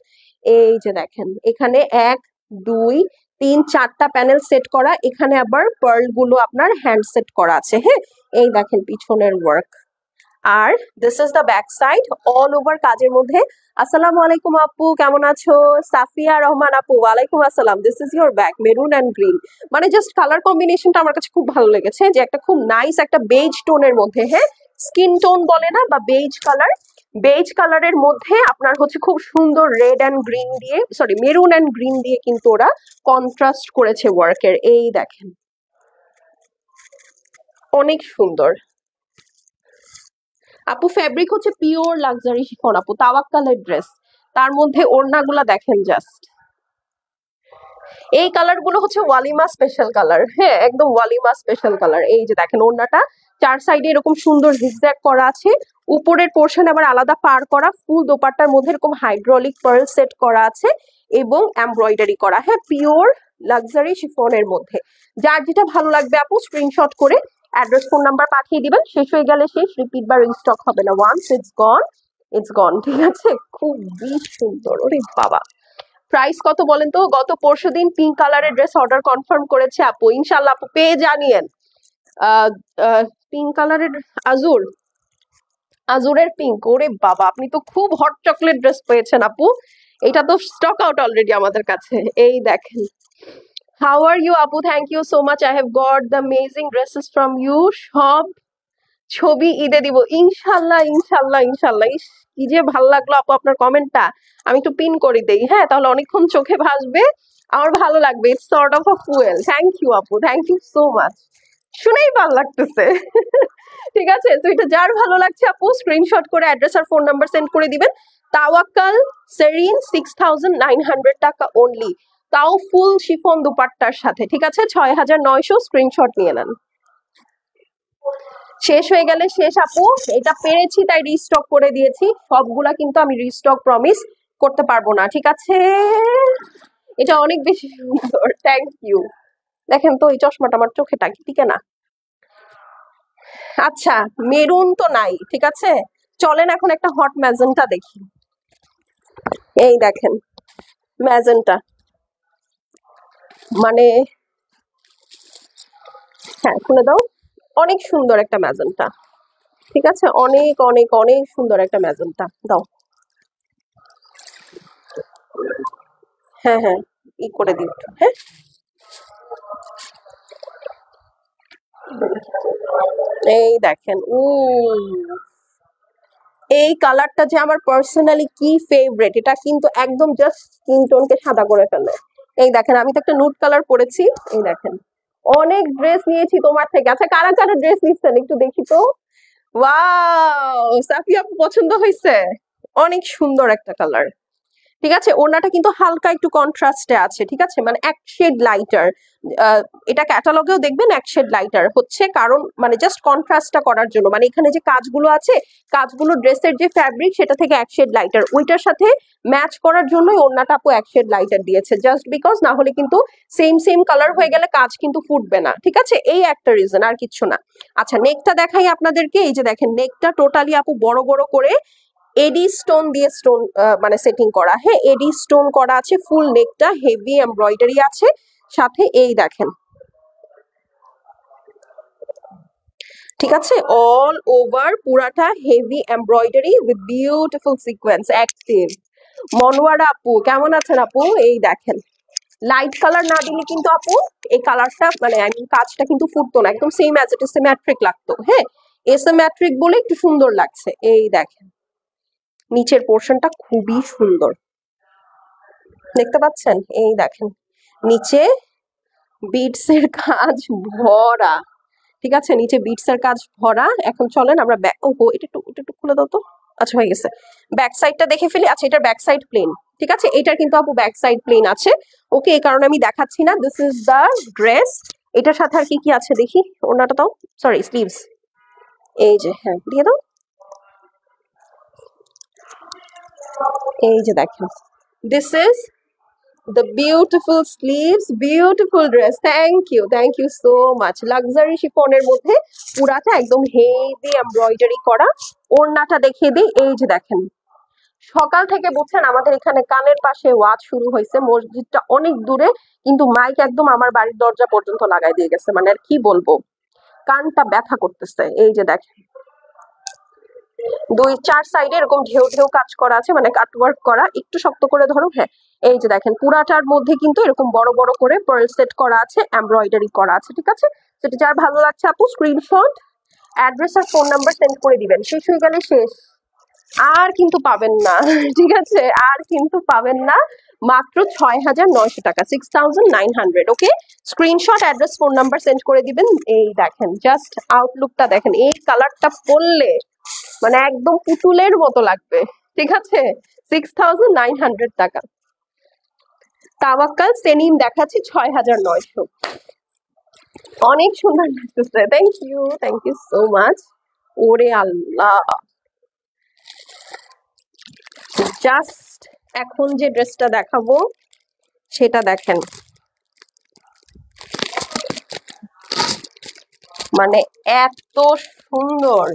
এই যে দেখেন এখানে 1 2 3 4টা প্যানেল সেট করা, এখানে আবার পার্ল গুলো আপনার হ্যান্ড সেট করা আছে। হ্যাঁ, এই দেখেন পিছনের ওয়ার্ক। আর this is the back side, all over কাজের মধ্যে। আসসালামু আলাইকুম আপু, কেমন আছো? সাফিয়া রহমান আপু, ওয়ালাইকুম আসসালাম। This is your back, maroon and green. মানে জাস্ট কালার কম্বিনেশনটা আমার কাছে খুব ভালো লেগেছে, যে একটা খুব নাইস একটা বেজ টোনের মধ্যে, হ্যাঁ স্কিন টোন বলে না, বা বেজ কালার, বেজ কালারের মধ্যে আপনার হচ্ছে খুব সুন্দর রেড অ্যান্ড গ্রিন দিয়ে, সরি মেরুন অ্যান্ড গ্রিন দিয়ে কিন্তু ওরা কন্ট্রাস্ট করেছে ওয়ার্কের। এই দেখেন অনেক সুন্দর আপু। ফেব্রিক হচ্ছে পিওর লাক্সারি শিফন আপু, তাওয়াক্কালের ড্রেস। তার মধ্যে ওড়নাগুলা দেখেন জাস্ট। এই কালার গুলো হচ্ছে ওয়ালিমা স্পেশাল কালার, হ্যাঁ একদম ওয়ালিমা স্পেশাল কালার। এই যে দেখেন ওড়নাটা চার সাইডে এরকম সুন্দর জিগজ্যাগ করা আছে, উপরের পোর্শন আবার আলাদা পার করা, ফুল দোপাট্টার মধ্যে এরকম হাইড্রোলিক পার্ল সেট করা আছে এবং এমব্রয়ডারি করা, হ্যাঁ পিওর লাক্সারি শিফনের মধ্যে। যার যেটা ভালো লাগবে আপু স্ক্রিনশট করে অ্যাড্রেস ফোন নাম্বার পাঠিয়ে দিবেন। শেষ হয়ে গেলে শেষ, রিপিট বা রিস্টক হবে না। ওয়ান্স ইটস গন ইটস গন, ঠিক আছে। খুবই সুন্দর, ওরে বাবা। প্রাইস কত বলেন তো? গত পরশুদিন পিঙ্ক কালারের ড্রেস অর্ডার কনফার্ম করেছে আপু, ইনশাল্লাহ আপু পেয়ে জানিয়েন। পিঙ্ক কালারের আজুর, আজুরের পিঙ্ক, ওরে বাবা আপনি তো খুব হট চকলেট ড্রেস পেয়েছেন আপু। এটা তো স্টক আউট অলরেডি আমাদের কাছে। এই দেখেন, হাউ আর ইউ আপু? Thank you so much, I have got the amazing dresses from you. সব ছবি ঈদে দিব ইনশাল্লাহ ইনশাল্লাহ ইনশাল্লাহ। ইস কি যে ভাল লাগলো আপু আপনার কমেন্টটা, আমি একটু পিন করে দেই, হ্যাঁ তাহলে অনেকক্ষণ চোখে ভাসবে, আমার ভালো লাগবে। It's sort of a fuel. Thank you আপু, থ্যাংক ইউ সো মাচ, শুনেই ভালো লাগতেছে। ঠিক আছে, তো এটা যার ভালো লাগছে আপু স্ক্রিনশট করে অ্যাড্রেস আর ফোন নাম্বার সেন্ড করে দিবেন। তাওয়াক্কাল সেরিন 6900 টাকা অনলি, তাও ফুল শিফন দুপাট্টার সাথে, ঠিক আছে। 6900, স্ক্রিনশট নিয়ে নেন। শেষ হয়ে গেলে শেষ আপু, এটা পেরেছি তাই রিস্টক করে দিয়েছি, সবগুলা কিন্তু আমি রিস্টক প্রমিস করতে পারবো না, ঠিক আছে। এটা অনেক বেশি সুন্দর, থ্যাংক ইউ। দেখেন তো এই চশমাটা আমার চোখে টিকে না। আচ্ছা মেরুন তো নাই, ঠিক আছে, চলেন এখন একটা হট ম্যাজেন্টা দেখি। এই দেখেন ম্যাজেন্টা, মানে হ্যাঁ শুনে দাও, অনেক সুন্দর একটা ম্যাজেন্টা, ঠিক আছে, অনেক অনেক অনেক সুন্দর একটা ম্যাজেন্টা দাও। হ্যাঁ হ্যাঁ ই করে দিও, হ্যাঁ এই দেখেন। এই কালারটা যে আমার পার্সোনালি কি ফেভারিট, এটা কিন্তু একদম জাস্ট স্কিন টোনকে সাদা করে ফেলে। এই দেখেন আমি তো একটা নুড কালার পরেছি। এই দেখেন অনেক ড্রেস নিয়েছি তোমার থেকে। আচ্ছা কারা কারা ড্রেস নিচ্ছেন একটু দেখি তো। ওয়াও, সাফিয়া পছন্দ হয়েছে, অনেক সুন্দর একটা কালার। ঠিক আছে, ওড়নাটা কিন্তু হালকা একটু কন্ট্রাস্টে আছে, ঠিক আছে, মানে এক শেড লাইটার। এটা ক্যাটালগেও দেখবেন এক শেড লাইটার হচ্ছে, কারণ মানে জাস্ট কন্ট্রাস্টটা করার জন্য, মানে এখানে যে কাজগুলো আছে, কাজগুলো ড্রেসের যে ফ্যাব্রিক সেটা থেকে এক শেড লাইটার, ওইটার সাথে ম্যাচ করার জন্যই ওড়নাটা আপু এক শেড লাইটার দিয়েছে, জাস্ট বিকজ, না হলে কিন্তু সেম সেম কালার হয়ে গেলে কাজ কিন্তু ফুটবে না, ঠিক আছে, এই একটা রিজন, আর কিচ্ছু না। আচ্ছা নেকটা দেখাই আপনাদেরকে। এই যে দেখেন নেকটা টোটালি আপু বড় বড় করে এডি স্টোন দিয়ে স্টোন মানে সেটিং করা, হ্যাঁ এডি স্টোন করা আছে, ফুল নেকটা হেভি এমব্রয়ডারি আছে সাথে। এই দেখেন, ঠিক আছে, অল ওভার পুরাটা heavy embroidery with beautiful sequence active. Monowara আপু কেমন আছেন আপু? এই দেখেন লাইট কালার না দিলে কিন্তু আপু এই কালারটা মানে কাজটা কিন্তু ফুটতো না, একদম same as it is symmetric লাগতো, হ্যাঁ এসিমেট্রিক বলে একটু সুন্দর লাগছে। এই দেখেন নিচের পোর্শনটা খুবই সুন্দর, দেখতে পাচ্ছেন, এই দেখেন নিচে বিটস এর কাজ ভরা। ঠিক আছে, নিচে বিটস এর কাজ ভরা। এখন চলেন আমরা ব্যাক, ওহো এটা একটু খুলে দাও তো। আচ্ছা হয়ে গেছে, ব্যাক সাইডটা দেখে ফেলি। আচ্ছা এটার ব্যাক সাইড প্লেন, ঠিক আছে, এটার কিন্তু আপু ব্যাক সাইড প্লেন আছে। ওকে, এই কারণে আমি দেখাচ্ছি না। This is the dress. এটার সাথে আর কি কি আছে দেখি, ওড়নাটা দাও, সরি স্লিভস, এই যে, হ্যাঁ দিয়ে দাও। এই যে দেখেন, this is the beautiful sleeves, beautiful dress. Thank you so much. Luxury chiffon এর মধ্যে পুরাটা একদম হেভি এমব্রয়ডারি করা। ওড়নাটা দেখিয়ে দিই, এই যে দেখেন, সকাল থেকে বুঝছেন আমাদের এখানে কানের পাশে ওয়াজ শুরু হয়েছে, মসজিদটা অনেক দূরে, কিন্তু মাইক একদম আমার বাড়ির দরজা পর্যন্ত লাগাই দিয়ে গেছে। মানে আর কি বলবো, কানটা ব্যথা করতেছে। এই যে দেখেন, দুই চার সাইডে এরকম ঢেউ ঢেউ কাজ করা আছে, মানে কাটওয়ার্ক করা। একটু শক্ত করে ধরো, হ্যাঁ। এই যে দেখেন, পুরাটার মধ্যে কিন্তু এরকম বড় বড় করে পার্ল সেট করা আছে, এমব্রয়ডারি করা আছে। ঠিক আছে, সেটা যার ভালো লাগছে আপু স্ক্রিনশট, অ্যাড্রেস আর ফোন নাম্বার সেন্ড করে দিবেন। শেষ হয়ে গেলে শেষ, আর কিন্তু পাবেন না। ঠিক আছে, আর কিন্তু পাবেন না। মাত্র ৬,৯০০ টাকা, 6,900। Okay, screenshot, address, phone number send করে দিবেন। এই দেখেন জাস্ট আউটলুকটা দেখেন, এই কালারটা পরলে মানে একদম পুতুলের মতো লাগবে। ঠিক আছে, 6,900 টাকা। তাওয়াক্কাল সেনিম দেখাচ্ছি ৬,৯০০। অনেক সুন্দর লাগতেছে, থ্যাংক ইউ সো মাচ। ওরে আল্লাহ, জাস্ট এখন যে ড্রেসটা দেখাবো সেটা দেখেন, মানে এত সুন্দর।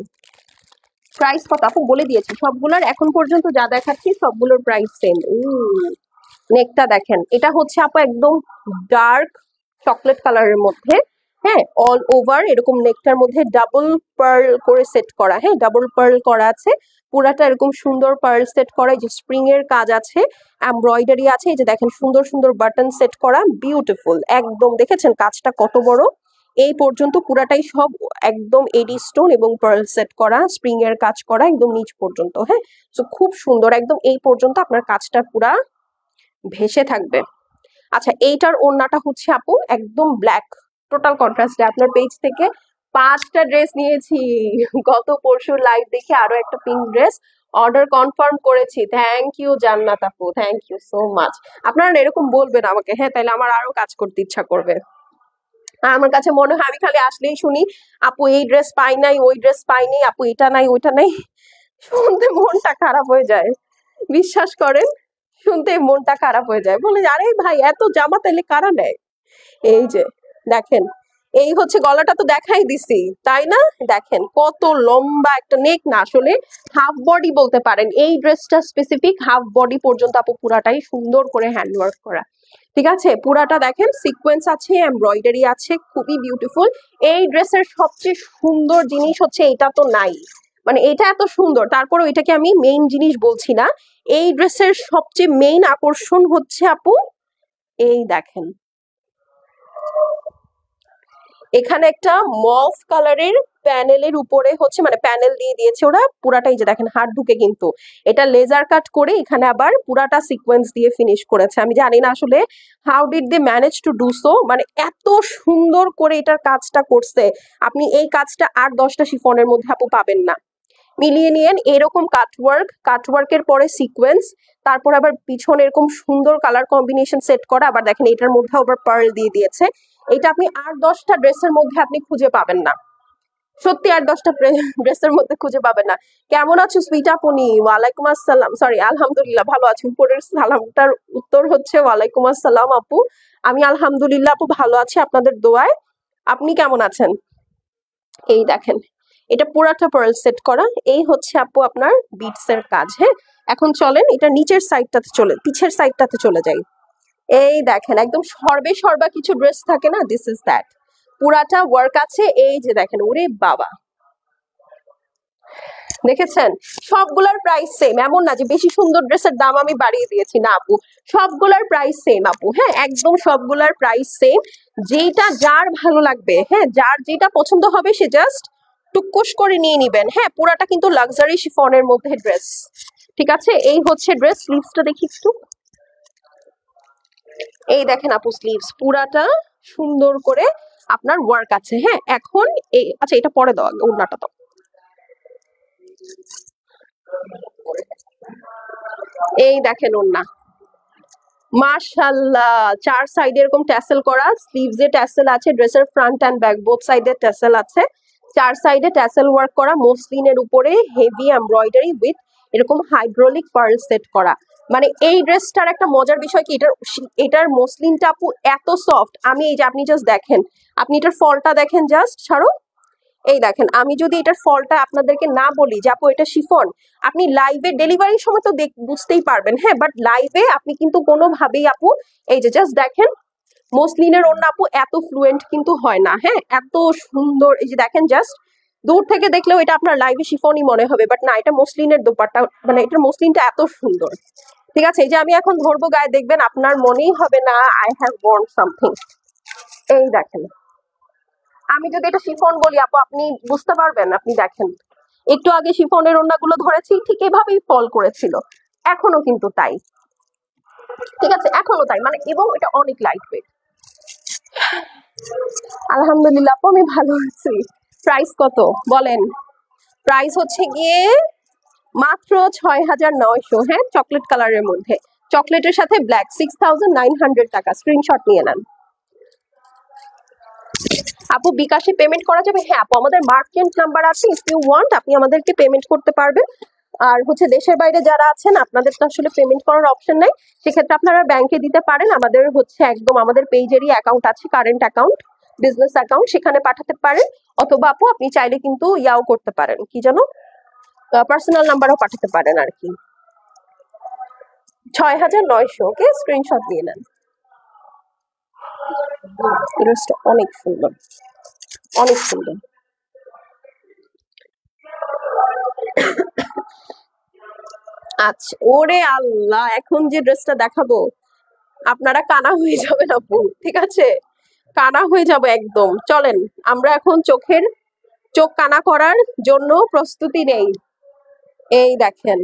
প্রাইস কত আপু বলে দিয়েছি সবগুলোর, এখন পর্যন্ত যা দেখাচ্ছি সবগুলোর প্রাইস সেম। নেকটা দেখেন, এটা হচ্ছে আপু একদম ডার্ক চকলেট কালারের মধ্যে, হ্যাঁ, অল ওভার এরকম নেকটার মধ্যে ডাবল পার্ল করে সেট করা, হ্যাঁ ডাবল পার্ল করা আছে। পুরাটা এরকম সুন্দর পার্ল সেট করা, এই যে স্প্রিং এর কাজ আছে, এমব্রয়ডারি আছে। এই যে দেখেন সুন্দর সুন্দর বাটন সেট করা, বিউটিফুল একদম। দেখেছেন কাজটা কত বড়, এই পর্যন্ত পুরাটাই সব একদম এডি স্টোন এবং পার্ল সেট করা, স্প্রিং এর কাজ করা একদম নিচ পর্যন্ত, হ্যাঁ। তো খুব সুন্দর, একদম এই পর্যন্ত আপনার কাজটা পুরা ভেসে থাকবে। আচ্ছা, এইটার ওড়নাটা হচ্ছে আপু একদম ব্ল্যাক, টোটাল কন্ট্রাস্টে। আপনার পেজ থেকে 5টা ড্রেস নিয়েছি, গত পরশু লাইভ দেখে আরো একটা পিঙ্ক ড্রেস অর্ডার কনফার্ম করেছি। থ্যাংক ইউ জান্নাত আপু, থ্যাংক ইউ সো মাচ। আপনারা এরকম বলবেন আমাকে, হ্যাঁ, তাহলে আমার আরো কাজ করতে ইচ্ছা করবে। আমার কাছে মনে হয় আমি খালি আসলেই শুনি আপু এই ড্রেস পাই নাই, ওই ড্রেস পাইনি, আপু এটা নাই ওইটা নাই, শুনতে মনটা খারাপ হয়ে যায়। বিশ্বাস করেন, শুনতে মনটা খারাপ হয়ে যায়। বলে আরে ভাই এত জামা তাইলে কারা নেয়। এই যে দেখেন, এই হচ্ছে গলাটা তো দেখাই দিছি তাই না, দেখেন কত লম্বা একটা নেক, না আসলে হাফ বডি বলতে পারেন। এই ড্রেসটা স্পেসিফিক হাফ বডি পর্যন্ত আপু পুরাটাই সুন্দর করে হ্যান্ডওয়ার্ক করা। ঠিক আছে, পুরাটা দেখেন সিকোয়েন্স আছে, এমব্রয়ডারি আছে, খুবই বিউটিফুল। এই ড্রেসের সবচেয়ে সুন্দর জিনিস হচ্ছে এটা তো নাই, মানে এটা এত সুন্দর, তারপরে এটাকে আমি মেইন জিনিস বলছি না। এই ড্রেসের সবচেয়ে মেইন আকর্ষণ হচ্ছে আপু, এই দেখেন এখানে একটা মফ কালারের প্যানেলের উপরে হচ্ছে, মানে প্যানেল দিয়ে দিয়েছে ওরা পুরাটাই, যে দেখেন হাত ঢুকে, কিন্তু এটা লেজার কাট করে এখানে আবার পুরাটা সিকোয়েন্স দিয়ে ফিনিশ করেছে। আমি জানি না আসলে how did they manage to do so, মানে এত সুন্দর করে এটার কাজটা করছে। আপনি এই কাজটা আর 10টা শিফনের মধ্যে আপু পাবেন না। মিলিয়ে নিয়েন এরকম কাটওয়ার্কের পরে সিকোয়েন্স, তারপর আবার পিছনে এরকম সুন্দর কালার কম্বিনেশন সেট করা, আবার দেখেন এটার মধ্যে আবার পার্ল দিয়ে দিয়েছে। এটা আপনি আর 10টা ড্রেসের মধ্যে আপনি খুঁজে পাবেন না, সত্যি আর 10টা ড্রেসের মধ্যে খুঁজে পাবেন না। কেমন আছো সুইট আপনি? ওয়ালাইকুম আসসালাম, সরি আলহামদুলিল্লাহ ভালো আছি। উপরের সালামটার উত্তর হচ্ছে ওয়ালাইকুম আসসালাম আপু। আমি আলহামদুলিল্লাহ আপু ভালো আছি আপনাদের দোয়ায়। আপনি কেমন আছেন? এই দেখেন, এটা পুরাটা পার্ল সেট করা, এই হচ্ছে আপু আপনার বিটস এর কাজ, হ্যাঁ। এখন চলেন এটা নিচের সাইডটাতে চলে, পিছের সাইডটাতে চলে যাই। এই দেখেন একদম সর্বা কিছু ড্রেস থাকে না, দিস ইজ দ্যাট। পুরাটা ওয়ার্ক আছে, এই যে দেখেন, ওরে বাবা দেখেছেন, সবগুলার প্রাইস সেম। এমন না যে বেশি সুন্দর ড্রেসের দাম আমি বাড়িয়ে দিয়েছি, না আপু, সবগুলার প্রাইস সেম আপু, হ্যাঁ একদম সবগুলার প্রাইস সেম। যেটা যার ভালো লাগবে, হ্যাঁ যার যেটা পছন্দ হবে সে জাস্ট টুকুস করে নিয়ে নিবেন, হ্যাঁ। পুরাটা কিন্তু লাক্সারি শিফনের মধ্যে ড্রেস। ঠিক আছে, এই হচ্ছে ড্রেস। স্লিভসটা দেখি একটু, এই দেখেন আপু স্লিভস পুরাটা সুন্দর করে আপনার ওয়ার্ক আছে। হ্যাঁ, এখন এই আচ্ছা এটা পরে দাও, ওড়নাটা তো এই দেখেন ওড়না, মাশাআল্লাহ। চার সাইডে এরকম ট্যাসেল করা, স্লিভস এ ট্যাসেল আছে, ড্রেসের ফ্রন্ট এন্ড ব্যাক বোথ সাইডে ট্যাসেল আছে, চার সাইডে ট্যাসেল ওয়ার্ক করা, মসলিনের উপরে হেভি এমব্রয়ডারি উইথ এরকম হাইড্রোলিক পার্ল সেট করা। মানে এই ড্রেসটার একটা মজার বিষয় কি, এটার মসলিনটা আপু এত সফট। আমি এই যে আপনি জাস্ট দেখেন, আপনি এটার ফলটা দেখেন, জাস্ট ছাড়ো। এই দেখেন, আমি যদি এটার ফলটা আপনাদেরকে না বলি যে আপু এটা শিফন, আপনি লাইভে ডেলিভারির সময় তো বুঝতেই পারবেন। হ্যাঁ, বাট লাইভে আপনি কিন্তু কোনোভাবেই আপু, এই যে জাস্ট দেখেন, মসলিনের ওড়না আপু এত ফ্লুয়েন্ট কিন্তু হয় না। হ্যাঁ, এত সুন্দর, এই যে দেখেন জাস্ট দূর থেকে দেখলেও এটা আপনার লাইভে শিফনই মনে হবে, বাট না, এটা মসলিনের দোপাট্টা, মানে এটার মসলিনটা এত সুন্দর। ঠিক আছে, এই যে আমি এখন ধরবো গায়ে, দেখবেন আপনার মনেই হবে না আই হ্যাভ ওয়ার্ন সামথিং। এই দেখেন, আমি যদি এটা শিফন বলি আপু, আপনি বুঝতে পারবেন। আপনি দেখেন, একটু আগে শিফনের ওড়নাগুলো ধরেছি, ঠিক এভাবেই ফল করেছিল, এখনো কিন্তু তাই। ঠিক আছে, এখনো তাই, মানে এবং এটা অনেক লাইট ওয়েট। আলহামদুলিল্লাহ আপু, আমি ভালো আছি। প্রাইস কত বলেন? প্রাইস হচ্ছে গিয়ে মাত্র ৬,৯০০। হ্যাঁ, চকলেট কালারের মধ্যে, চকলেটের সাথে ব্ল্যাক, 6,900 টাকা। স্ক্রিনশট নিয়ে নেন আপু। বিকাশে পেমেন্ট করা যাবে? হ্যাঁ আপু, আমাদের মার্চেন্ট নাম্বার আছে, ইফ ইউ ওয়ান্ট আপনি আমাদেরকে পেমেন্ট করতে পারবেন। আর হচ্ছে দেশের বাইরে যারা আছেন, আপনাদের তো আসলে পেমেন্ট করার অপশন নাই, সেক্ষেত্রে আপনারা ব্যাংকে দিতে পারেন। আমাদের হচ্ছে একদম আমাদের পেজেরই অ্যাকাউন্ট আছে, কারেন্ট অ্যাকাউন্ট, বিজনেস অ্যাকাউন্ট, সেখানে পাঠাতে পারেন। অথবা আপু আপনি চাইলে কিন্তু ইয়াও করতে পারেন, কি জানো, পার্সোনাল নাম্বারও পাঠাতে পারেন আর কি। ৬,৯০০। ওকে, স্ক্রিনশট দিয়ে নেন। ড্রেসটা অনেক সুন্দর, অনেক সুন্দর। আচ্ছা, ওরে আল্লাহ, এখন যে ড্রেসটা দেখাবো আপনারা কানা হয়ে যাবেন আপু। ঠিক আছে, কানা হয়ে যাবে একদম। চলেন আমরা এখন চোখ কানা করার জন্য প্রস্তুতি নেই। এই দেখেন,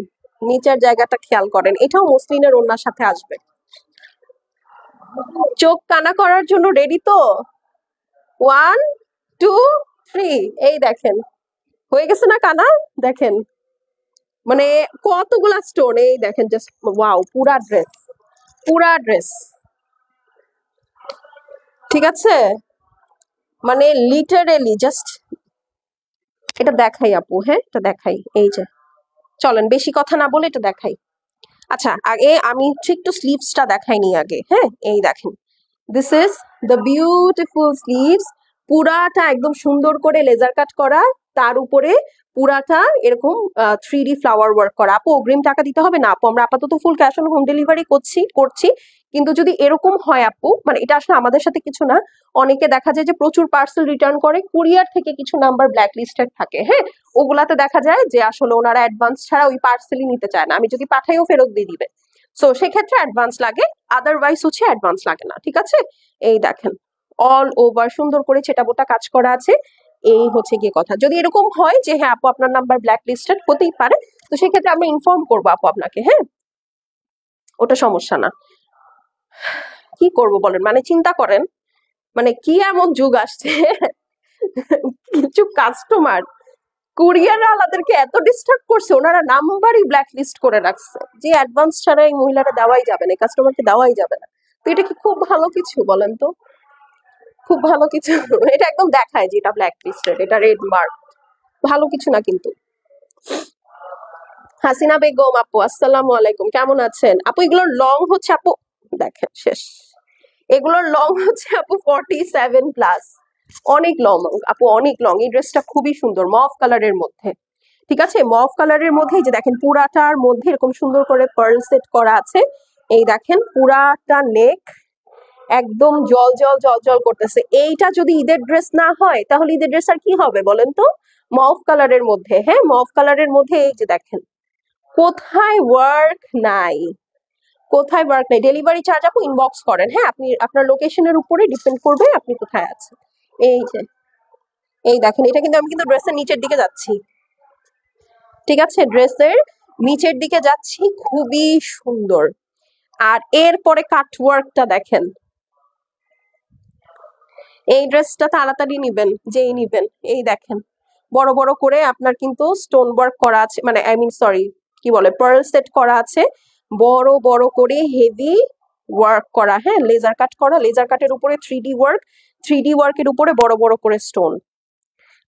নিচের জায়গাটা খেয়াল করেন, এটাও মসলিনের ওড়নার সাথে আসবে। চোখ কানা করার জন্য রেডি তো? 1 2 3। এই দেখেন, হয়ে গেছে না কানা? দেখেন, মানে কতগুলা স্টোন। এই দেখেন জাস্ট ওয়াও, পুরা ড্রেস, পুরা ড্রেস। ঠিক আছে, মানে লিটারেলি জাস্ট এটা দেখাই আপু। হ্যাঁ, এটা দেখাই, এই যে চলেন বেশি কথা না বলে এটা দেখাই। আচ্ছা, আগে আমি একটু স্লিভসটা দেখাইনি আগে। হ্যাঁ, এই দেখেন, this is the beautiful sleeves. পুরাটা একদম সুন্দর করে লেজার কাট করা, তার উপরে পুরাটা এরকম 3D ফ্লাওয়ার ওয়ার্ক করা। আপু অগ্রিম টাকা দিতে হবে না আপু, আমরা আপাতত full cash on home delivery করছি। কিন্তু যদি এরকম হয় আপু, মানে এটা আসলে আমাদের সাথে কিছু না, অনেকে দেখা যায় যে প্রচুর পার্সেল রিটার্ন করে, কুরিয়ার থেকে কিছু নাম্বার ব্ল্যাক লিস্টেড থাকে। হ্যাঁ, ওগুলাতে দেখা যায় যে আসলে ওনারা অ্যাডভান্স ছাড়া ওই পার্সেলই নিতে চায় না, আমি যদি পাঠাইও ফেরত দিয়ে দিবে। সো সেক্ষেত্রে অ্যাডভান্স লাগে, আদারওয়াইজ হচ্ছে অ্যাডভান্স লাগে না। ঠিক আছে, এই দেখেন অল ওভার সুন্দর করে ছেটাবোটা কাজ করা আছে। এই হচ্ছে গিয়ে কথা, যদি এরকম হয় যে হ্যাঁ আপু আপনার নাম্বার ব্ল্যাক লিস্টেড হতেই পারে, তো সেক্ষেত্রে আমরা ইনফর্ম করবো আপু আপনাকে। হ্যাঁ, ওটা সমস্যা না। কি করব বলেন, মানে চিন্তা করেন, মানে কি এমন যুগ আসছে, কিছু কাস্টমার কুরিয়ার আলাদেরকে এত ডিস্টার্ব করছে, ওনারা নাম্বারই ব্ল্যাক লিস্ট করে রাখছে যে অ্যাডভান্স ছাড়া এই মহিলাটা দেওয়াই যাবে না, কাস্টমারকে দেওয়াই যাবে না। তো এটা কি খুব ভালো কিছু বলেন তো? খুব ভালো কিছু? এটা একদম দেখায় যে এটা ব্ল্যাক লিস্টেড, এটা রেড মার্ক, ভালো কিছু না কিন্তু। হাসিনা বেগম আপু, আসসালামু আলাইকুম, কেমন আছেন আপু? এগুলোর লং হচ্ছে আপু, দেখেন শেষ, এগুলোর লং হচ্ছে আপু 47+, অনেক লং আপু, অনেক লং। এই ড্রেসটা খুবই সুন্দর, মফ কালারের মধ্যে। ঠিক আছে, মফ কালারের মধ্যে যে দেখেন পুরাটার মধ্যে এরকম সুন্দর করে পার্ল সেট করা আছে। এই দেখেন পুরাটা নেক একদম জল জল জল জল করতেছে। এইটা যদি ঈদের ড্রেস না হয় তাহলে ঈদের ড্রেস আর কি হবে বলেন তো? মফ কালারের মধ্যে, হ্যাঁ মফ কালারের মধ্যে, এই যে দেখেন কোথায় ওয়ার্ক নাই, কোথায় ওয়ার্ক নাই। ডেলিভারি চার্জ আপু ইনবক্স করেন। হ্যাঁ, আপনি আপনার লোকেশনের উপরে ডিপেন্ড করবে আপনি কোথায় আছেন। এই যে এই দেখেন, এটা কিন্তু আমি কিন্তু ড্রেসের নিচের দিকে যাচ্ছি। ঠিক আছে, ড্রেসের নিচের দিকে যাচ্ছি, খুবই সুন্দর। আর এরপরে কাটওয়ার্কটা দেখেন, এই ড্রেসটা তাড়াতাড়ি নিবেন, যেই নিবেন। এই দেখেন বড় বড় করে আপনার কিন্তু স্টোন ওয়ার্ক করা আছে, মানে আই মিন সরি কি বলে, পার্ল সেট করা আছে, বড় বড় করে হেভি ওয়ার্ক করা, হ্যাঁ লেজার কাট করা, লেজার কাটের উপরে 3D ওয়ার্ক, 3D ওয়ার্কের উপরে বড় বড় করে স্টোন।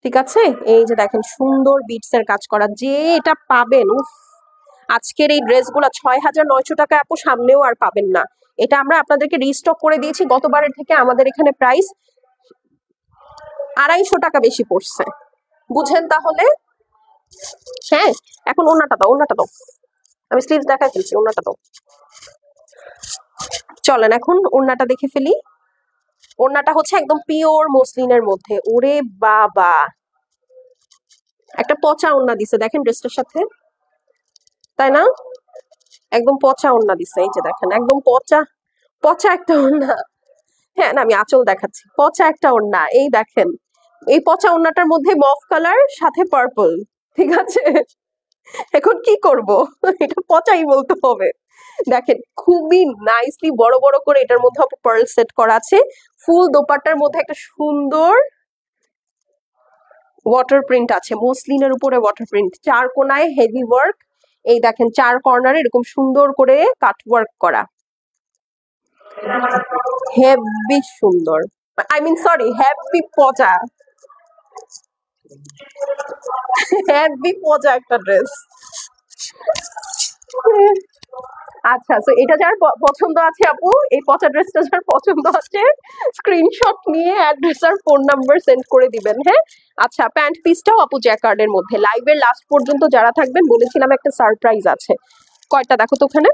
ঠিক আছে, এই যে দেখেন সুন্দর বিটস এর কাজ করা, যে এটা পাবেন উফ, আজকের এই ড্রেসগুলো 6,900 টাকা আপু সামনেও আর পাবেন না। এটা আমরা আপনাদেরকে রিস্টক করে দিয়েছি, গতবারের থেকে আমাদের এখানে প্রাইস 250 টাকা বেশি পড়ছে, বুঝেন তাহলে। হ্যাঁ, এখন ওড়নাটা দাও, ওড়নাটা দাও, আমি স্লিভস দেখাই ফেলছি, ওড়নাটা দাও। চলেন এখন ওড়নাটা দেখে ফেলি। ওড়নাটা হচ্ছে একদম পিওর মসলিনের মধ্যে, ওরে বাবা একটা পচা ওড়না দিছে দেখেন ড্রেসটার সাথে, তাই না? একদম পচা ওড়না দিছে, এই যে দেখেন একদম পচা পচা একটা ওড়না। হ্যাঁ না, আমি আঁচল দেখাচ্ছি, পচা একটা ওড়না, এই দেখেন এই পচা ওড়নাটার মধ্যে মফ কালার সাথে পার্পল। ঠিক আছে, এখন কি করব, এটা পচাই বলতে হবে। দেখেন খুবই নাইসলি বড় বড় করে এটার মধ্যে পার্ল সেট করা আছে, ফুল দোপাট্টার মধ্যে একটা সুন্দর ওয়াটার প্রিন্ট আছে, মসলিনের উপরে ওয়াটার প্রিন্ট, চার কোনায় হেভি ওয়ার্ক, এই দেখেন চার কর্নারে এরকম সুন্দর করে কাট ওয়ার্ক করা, হেভি সুন্দর, আই মিন সরি হেভি পচা, হেভি পচা একটা ড্রেস। আচ্ছা, তো এটা যার পছন্দ আছে আপু, এই পচা ড্রেসটা যার পছন্দ আছে স্ক্রিনশট নিয়ে অ্যাড্রেস আর ফোন নাম্বার সেন্ড করে দিবেন। হ্যাঁ, আচ্ছা প্যান্ট পিসটাও আপু জ্যাকার্ডের মধ্যে, লাইভের লাস্ট পর্যন্ত যারা থাকবেন বলেছিলাম একটা সারপ্রাইজ আছে, কয়টা দেখো তো ওখানে,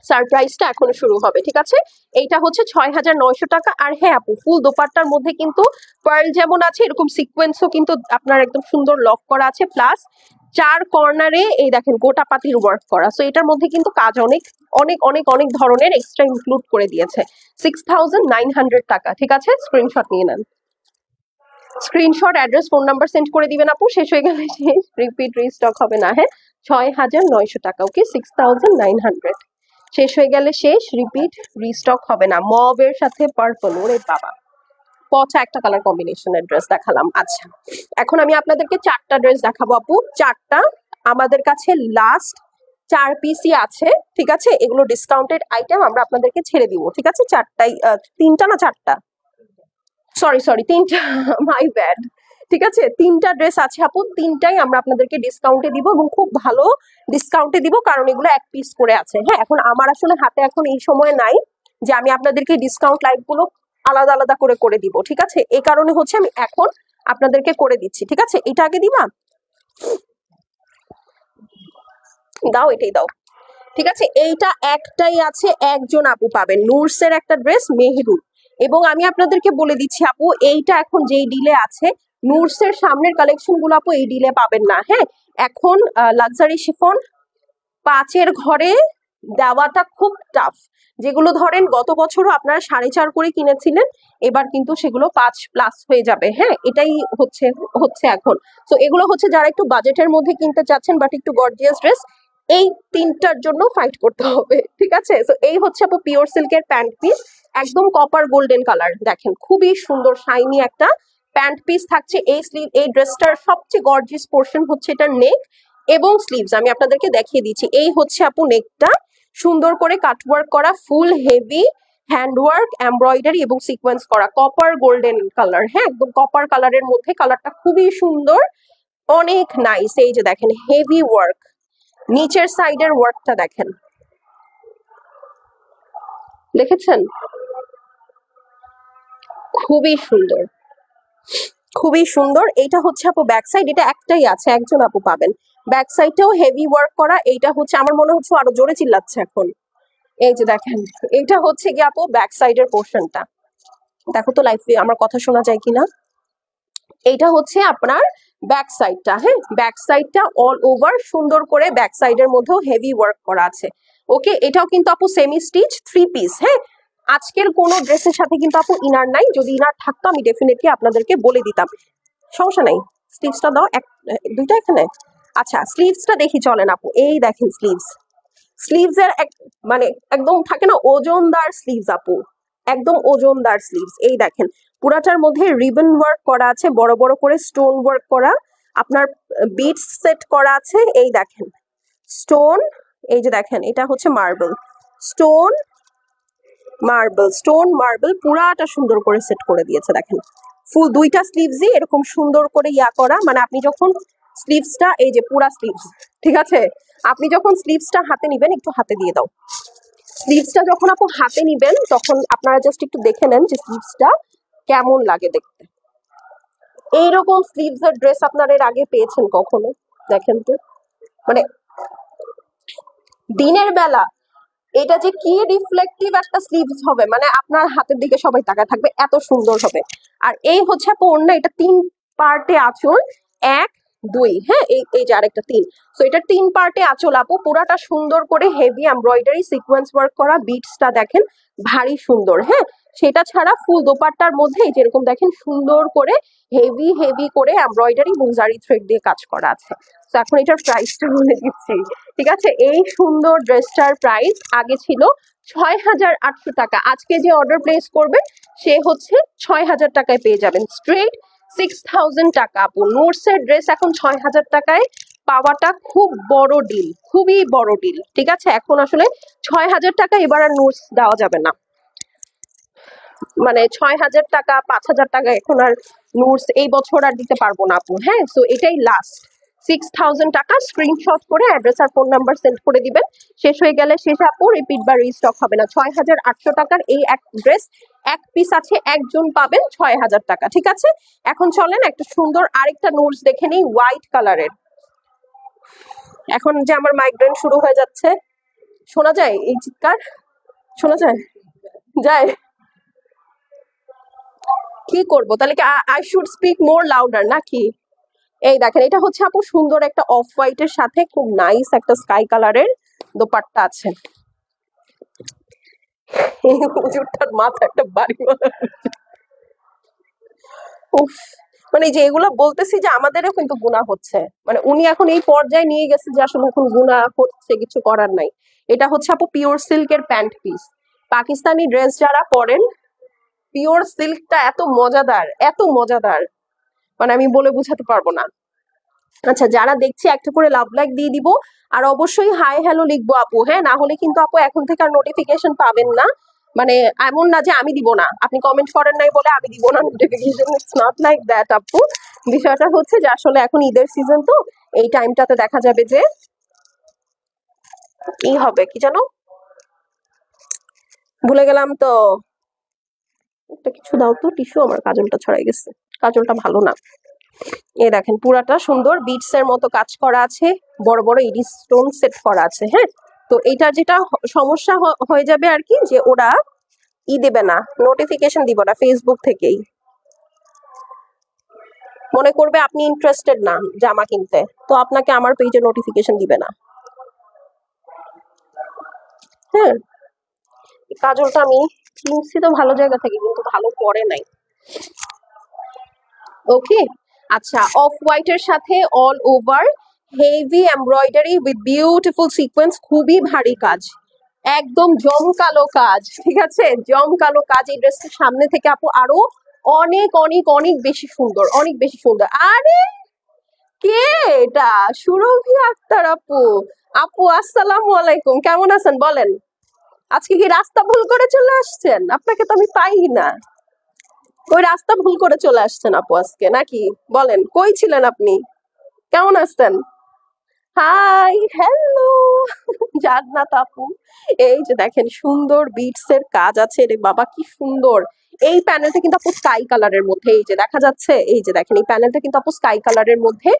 সারপ্রাইজটা এখনো শুরু হবে। ঠিক আছে, এইটা হচ্ছে 6,900 টাকা। আর হ্যাঁ আপু, ফুল দোপাট্টার মধ্যে কিন্তু পার্ল যেমন আছে এরকম সিকোয়েন্সও কিন্তু আপনার একদম সুন্দর লক করা আছে, প্লাস চার কর্নারে এই দেখেন গোটা পাতির ওয়ার্ক করা। সো এটার মধ্যে কিন্তু কাজ অনেক অনেক অনেক অনেক ধরনের এক্সট্রা ইনক্লুড করে দিয়েছে। 6,900 টাকা। ঠিক আছে, স্ক্রিনশট নিয়ে নেন, screenshot address phone number send করে দিবেন আপু, শেষ হয়ে গেলে শেষ, রিপিট রিস্টক হবে না। হ্যাঁ, 6,900 টাকা, ওকে 6,900, শেষ হয়ে গেলে শেষ, রিপিট রিস্টক হবে না। মবের সাথে পার্পল, ওরে বাবা পচা একটা কালার কম্বিনেশনের ড্রেস দেখালাম। আচ্ছা, এখন আমি আপনাদেরকে চারটা ড্রেস দেখাবো আপু, চারটা আমাদের কাছে লাস্ট 4 পিসই আছে। ঠিক আছে, এগুলো ডিসকাউন্টেড আইটেম, আমরা আপনাদেরকে ছেড়ে দিব। ঠিক আছে, চারটাই, তিনটা না চারটা, সরি সরি তিনটা, মাই ব্যাড। ঠিক আছে, তিনটা ড্রেস আছে আপু, তিনটাই আমরা আপনাদেরকে ডিসকাউন্টে দিব এবং খুব ভালো ডিসকাউন্টে দিব, কারণ এগুলো এক পিস করে আছে। হ্যাঁ, এখন আমার আসলে হাতে এখন এই সময় নাই যে আমি আপনাদেরকে ডিসকাউন্ট লাইভ গুলো আলাদা আলাদা করে করে দিব। ঠিক আছে, এই কারণে হচ্ছে আমি এখন আপনাদেরকে করে দিচ্ছি। ঠিক আছে, এটা আগে দিবা, দাও এটাই দাও। ঠিক আছে, এইটা একটাই আছে, একজন আপু পাবেন, নুরসের একটা ড্রেস মেহেরুন। এবং আমি আপনাদেরকে বলে দিচ্ছি আপু, এইটা এখন যেই ডিলে আছে, নুরসের সামনের কালেকশন গুলো আপু এই ডিলে পাবেন না। হ্যাঁ, এখন লাক্সারি শিফন 5-এর ঘরে দেওয়াটা খুব টাফ, যেগুলো ধরেন গত বছরও আপনারা 4.5 করে কিনেছিলেন, এবার কিন্তু সেগুলো 5+ হয়ে যাবে। হ্যাঁ, এটাই হচ্ছে হচ্ছে এখন। তো এগুলো হচ্ছে যারা একটু বাজেটের মধ্যে কিনতে চাচ্ছেন বাট একটু গর্জিয়াস ড্রেস, এই তিনটার জন্য ফাইট করতে হবে। ঠিক আছে, তো এই হচ্ছে আপু পিওর সিল্কের প্যান্ট পিস, একদম কপার গোল্ডেন কালার, দেখেন খুবই সুন্দর শাইনি একটা প্যান্ট পিস থাকছে। এই ড্রেসটার সবচেয়ে গর্জিয়াস পোর্শন হচ্ছে এটার নেক এবং স্লিভস, আমি আপনাদেরকে দেখিয়ে দিচ্ছি। এই হচ্ছে আপু নেকটা, সুন্দর করে কাটওয়ার্ক করা, ফুল হেভি হ্যান্ডওয়ার্ক, এমব্রয়ডারি এবং সিকোয়েন্স করা, কপার গোল্ডেন কালার। হ্যাঁ, একদম কপার কালারের মধ্যে, কালারটা খুবই সুন্দর, অনেক নাইস। এই যে দেখেন হেভি ওয়ার্ক, নিচের সাইডের ওয়ার্কটা দেখেন, দেখেছেন খুবই সুন্দর, খুবই সুন্দর। এইটা হচ্ছে আপু ব্যাক সাইড, এটা একটাই আছে, একজন আপু পাবেন। ব্যাক সাইডটাও হেভি ওয়ার্ক করা, এইটা হচ্ছে আমার মনে হচ্ছে আরো জোরে চিল্লাচ্ছে এখন। এই যে দেখেন, এইটা হচ্ছে কি আপু ব্যাক সাইডের পোর্শনটা, দেখো তো লাইভ আমার কথা শোনা যায় কিনা। এইটা হচ্ছে আপনার ব্যাক সাইডটা। হ্যাঁ, ব্যাক সাইডটা অল ওভার সুন্দর করে ব্যাক সাইডের মধ্যেও হেভি ওয়ার্ক করা আছে। ওকে, এটাও কিন্তু আপু সেমি স্টিচ 3 পিস। হ্যাঁ, আজকের কোনো ড্রেসের সাথে কিন্তু আপু ইনার নাই, যদি ইনার থাকতো আমি ডেফিনেটলি আপনাদেরকে বলে দিতাম, সমস্যা নাই। স্লিভসটা দাও, দুইটা এখানে। আচ্ছা, স্লিভসটা দেখি চলেন আপু, এই দেখেন স্লিভস, স্লিভস এর মানে একদম থাকে না ওজনদার স্লিভস আপু, একদম ওজনদার স্লিভস। এই দেখেন পুরাটার মধ্যে রিবন ওয়ার্ক করা আছে, বড় বড় করে স্টোন ওয়ার্ক করা, আপনার বিটস সেট করা আছে। এই দেখেন স্টোন, এই যে দেখেন এটা হচ্ছে marble, stone marble, stone marble পুরাটা সুন্দর করে সেট করে দিয়েছে। দেখেন ফুল দুইটা স্লিভসই এরকম সুন্দর করে ইয়া করা, মানে আপনি যখন স্লিভসটা, এই যে পুরা স্লিভস, ঠিক আছে, আপনি যখন স্লিভসটা হাতে নিবেন, একটু হাতে দিয়ে দাও, স্লিভসটা যখন আপু হাতে নিবেন তখন আপনারা জাস্ট একটু দেখে নেন যে স্লিভসটা কেমন লাগে দেখতে। এইরকম স্লিভস এর ড্রেস আপনারা এর আগে পেয়েছেন কখনো? দেখেন তো, মানে দিনের বেলা এটা যে কি রিফ্লেক্টিভ একটা স্লিভস হবে, মানে আপনার হাতের দিকে সবাই তাকায় থাকবে, এত সুন্দর হবে। আর এই হচ্ছে আপু ওড়না, এটা 3 পার্টে আঁচল, 1 2, হ্যাঁ এই এই যে আরেকটা 3, সো এটা 3 পার্টে আঁচল আপু, পুরাটা সুন্দর করে হেভি এমব্রয়ডারি সিকোয়েন্স ওয়ার্ক করা, বিটসটা দেখেন ভারী সুন্দর। হ্যাঁ সেটা ছাড়া ফুল দোপাট্টার মধ্যে এই যেরকম দেখেন সুন্দর করে হেভি হেভি করে এমব্রয়ডারি বুজারি থ্রেড দিয়ে কাজ করা আছে। তো এখন এটার প্রাইসটা বলে দিচ্ছি, ঠিক আছে। এই সুন্দর ড্রেসটার প্রাইস আগে ছিল 6,800 টাকা, আজকে যে অর্ডার প্লেস করবে সে হচ্ছে 6,000 টাকায় পেয়ে যাবেন, স্ট্রেট 6,000 টাকা আপু। নোটসের ড্রেস এখন 6,000 টাকায় পাওয়াটা খুব বড় ডিল, খুবই বড় ডিল, ঠিক আছে। এখন আসলে 6,000 টাকা এবার আর নোটস দেওয়া যাবে না, মানে 6,000 টাকা 5,000 টাকা এখন আর নোটস এই বছর আর দিতে পারবো না আপু। হ্যাঁ সো এটাই লাস্ট, 6,000 টাকা স্ক্রিনশট করে অ্যাড্রেস আর ফোন নাম্বার সেন্ড করে দিবেন, শেষ হয়ে গেলে শেষ আপু, রিপিট বা রিস্টক হবে না। 6,800 টাকার এই এক ড্রেস এক পিস আছে, একজন পাবেন 6,000 টাকা, ঠিক আছে। এখন চলেন একটা সুন্দর আরেকটা নোটস দেখে নিই হোয়াইট কালারের। এখন যে আমার মাইগ্রেন শুরু হয়ে যাচ্ছে, শোনা যায় এই চিৎকার, শোনা যায়, যায়, কি করবো তাহলে, কি I should speak more louder নাকি? এই দেখেন এটা হচ্ছে আপু সুন্দর একটা অফ হোয়াইট এর সাথে খুব নাইস একটা স্কাই কালারের দোপাট্টা আছে। এই হুজুরটার মাথা একটা বাড়ি মারা। উফ, মানে যে এগুলো বলতেছি যে আমাদেরও কিন্তু গুনাহ হচ্ছে, মানে উনি এখন এই পর্যায়ে নিয়ে গেছে যে আসলে এখন গুনাহ হচ্ছে, কিছু করার নাই। এটা হচ্ছে আপু পিওর সিল্কের প্যান্ট পিস, পাকিস্তানি ড্রেস যারা পরেন, পিওর সিল্কটা এত মজাদার, এত মজাদার, মানে আমি বলে বুঝাতে পারবো না। আচ্ছা যারা দেখছি একটা করে লাভ লাইক দিয়ে দিব, আর অবশ্যই হাই হ্যালো লিখবো আপু, হ্যাঁ না হলে কিন্তু আপু এখন থেকে আর নোটিফিকেশন পাবেন না। মানে এমন না যে আমি দিব না, আপনি কমেন্ট করেন নাই বলে আমি দিব না notification, it's not like that আপু। বিষয়টা হচ্ছে যে আসলে এখন ঈদের সিজন, তো এই টাইমটাতে দেখা যাবে যে কি হবে কি জানো, ভুলে গেলাম তো, একটা কিছু দাও তো টিস্যু, আমার কাজলটা ছড়াই গেছে, কাজলটা ভালো না। এই দেখেন পুরাটা সুন্দর বিটস এর মতো কাজ করা আছে, বড় বড় ইডি স্টোন সেট করা আছে। হ্যাঁ তো এটা যেটা সমস্যা হয়ে যাবে আর কি, যে ওরা দেবে না, নোটিফিকেশন দিব না ফেসবুক থেকেই, মনে করবে আপনি ইন্টারেস্টেড না জামা কিনতে, তো আপনাকে আমার পেজে নোটিফিকেশন দিবে না। হ্যাঁ কাজলটা আমি কিনছি তো ভালো জায়গা থেকে, কিন্তু ভালো পড়ে নাই। ওকে আচ্ছা, অফ হোয়াইট এর সাথে all over heavy embroidery with beautiful sequence, খুবই ভারী কাজ, একদম জমকালো কাজ, ঠিক আছে, জমকালো কাজ। এই ড্রেসটা সামনে থেকে আপু আরো অনেক অনেক অনেক বেশি সুন্দর, অনেক বেশি সুন্দর। আরে কে এটা? সুরভি আক্তার আপু। আপু আসসালামু আলাইকুম, কেমন আছেন বলেন? আজকে কি রাস্তা ভুল করে চলে আসছেন? আপনাকে তো আমি পাই না। ওই রাস্তা ভুল করে চলে আসছেন আপু আজকে নাকি? বলেন কই ছিলেন আপনি? কেমন আছেন? হাই হ্যালো জান্নাত আপু, এই যে দেখেন সুন্দর বিটস এর কাজ আছে রে বাবা, কি সুন্দর। এই প্যানেলটা কিন্তু আপু স্কাই কালারের মধ্যে, এই যে দেখা যাচ্ছে, এই যে দেখেন এই প্যানেলটা কিন্তু আপু স্কাই কালারের মধ্যে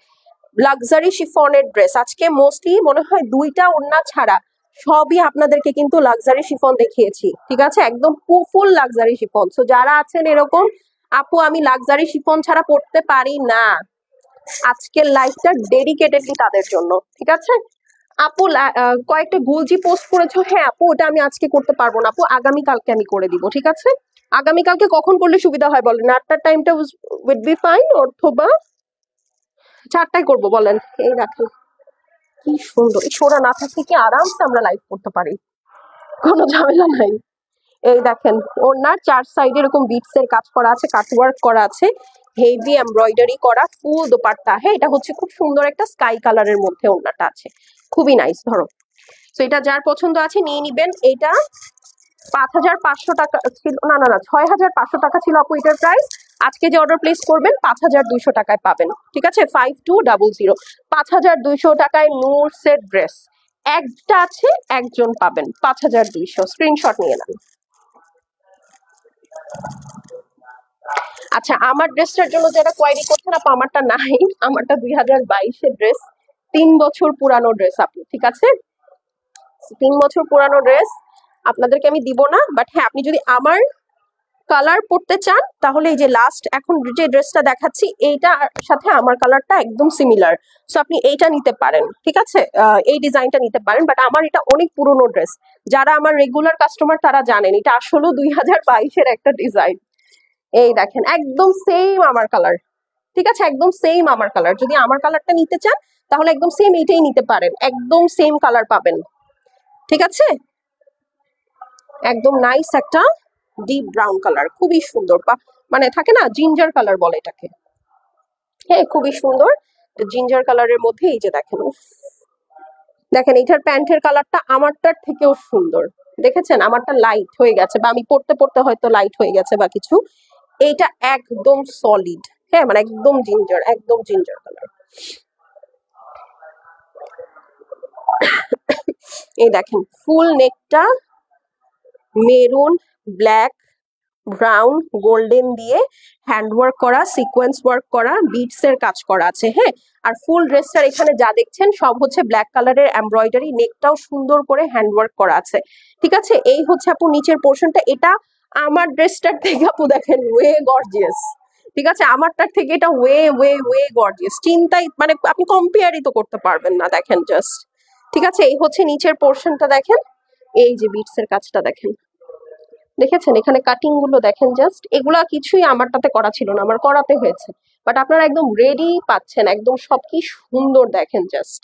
লাক্সারি শিফনের ড্রেস। আজকে মোস্টলি মনে হয় 2টা ওড়না ছাড়া সবই আপনাদেরকে কিন্তু লাক্সারি শিফন দেখিয়েছি, ঠিক আছে, একদম ফুল লাক্সারি শিফন। সো যারা আছেন এরকম আপু আমি লাক্সারি শিফন ছাড়া পড়তে পারি না, আজকের লাইভটা ডেডিকেটেডলি তাদের জন্য, ঠিক আছে। আপু কয়েকটা গুলজি পোস্ট করেছো, হ্যাঁ আপু ওটা আমি আজকে করতে পারবো না আপু, আগামী কালকে আমি করে দিব, ঠিক আছে। আগামীকালকে কখন করলে সুবিধা হয় বলেন? 8টার টাইমটা উইড বি ফাইন, অথবা 4টায় করবো বলেন। এই রাখি, কি সুন্দর, এই সোনা না থাকলে কি আরামসে আমরা লাইভ করতে পারি, কোনো ঝামেলা নাই। এই দেখেন ওনার চার সাইডে এরকম বিটস এর কাজ করা আছে, কাটওয়ার্ক করা আছে, হেভি এমব্রয়ডারি করা, ফুল দোপাট্টা। হ্যাঁ, এটা হচ্ছে খুব সুন্দর একটা স্কাই কালারের মধ্যে ওনাটা আছে, খুবই নাইস। ধরো, তো এটা যার পছন্দ আছে নিয়ে নিবেন। এটা 5,500 টাকা ছিল, না না না 6,500 টাকা ছিল আপু এটার প্রাইস। আজকে যে অর্ডার প্লেস করবেন 5,200 টাকায় পাবেন, ঠিক আছে? 5200, 5,200 টাকায় নূর সেট ড্রেস একটা আছে, একজন পাবেন 5,200। স্ক্রিনশট নিয়ে নেন। আচ্ছা, আমার ড্রেসটার জন্য যারা কোয়ারি করছেন আপু, আমারটা নাই, আমারটা 2022-এর ড্রেস, 3 বছর পুরানো ড্রেস আপু, ঠিক আছে? 3 বছর পুরানো ড্রেস আপনাদেরকে আমি দিব না, বাট হ্যাঁ আপনি যদি আমার কালার পড়তে চান তাহলে এই যে লাস্ট এখন যে ড্রেসটা দেখাচ্ছি এইটার সাথে আমার কালারটা একদম সিমিলার, সো আপনি এইটা নিতে পারেন, ঠিক আছে? এই ডিজাইনটা নিতে পারেন, বাট আমার এটা অনেক পুরনো ড্রেস। যারা আমার রেগুলার কাস্টমার তারা জানেন এটা আসলে 2022-এর একটা ডিজাইন। এই দেখেন একদম সেম আমার কালার, ঠিক আছে? একদম সেম আমার কালার। যদি আমার কালারটা নিতে চান তাহলে একদম সেম এইটাই নিতে পারেন, একদম সেম কালার পাবেন, ঠিক আছে? একদম নাইস একটা ডিপ ব্রাউন কালার, খুবই সুন্দর, মানে থাকে না জিঞ্জার কালার বলে এটাকে। হ্যাঁ, খুবই সুন্দর জিঞ্জার কালারের মধ্যে। এই যে দেখেন, উফ, দেখেন এটার প্যান্টের কালারটা আমারটার থেকেও সুন্দর, দেখেছেন? আমারটা লাইট হয়ে গেছে, বা আমি পড়তে পড়তে হয়তো লাইট হয়ে গেছে বা কিছু। এইটা একদম সলিড, হ্যাঁ, মানে একদম জিঞ্জার, একদম জিঞ্জার কালার। এই দেখেন ফুল নেকটা মেরুন, ব্ল্যাক, ব্রাউন, গোল্ডেন দিয়ে হ্যান্ডওয়ার্ক করা, সিকোয়েন্স ওয়ার্ক করা, বিটস এর কাজ করা আছে। হ্যাঁ, আর ফুল ড্রেসটার এখানে যা দেখছেন সব হচ্ছে ব্ল্যাক কালারের এমব্রয়ডারি, নেকটাও সুন্দর করে হ্যান্ডওয়ার্ক করা আছে, ঠিক আছে? এই হচ্ছে আপু নিচের পোর্শনটা। এটা আমার ড্রেসটার থেকে আপু দেখেন ওয়ে গর্জিয়াস, ঠিক আছে? আমারটার থেকে এটা ওয়ে ওয়ে ওয়ে গর্জিয়াস, চিন্তাই মানে আপনি কম্পেয়ারই তো করতে পারবেন না। দেখেন জাস্ট, ঠিক আছে? এই হচ্ছে নিচের পোর্শনটা, দেখেন এই যে বিটস এর কাজটা দেখেন, দেখেছেন? এখানে কাটিং গুলো দেখেন জাস্ট, এগুলা কিছুই আমারটাতে করা ছিল না, আমার করাতে হয়েছে, বাট আপনারা একদম রেডি পাচ্ছেন, একদম সব কি সুন্দর দেখেন জাস্ট।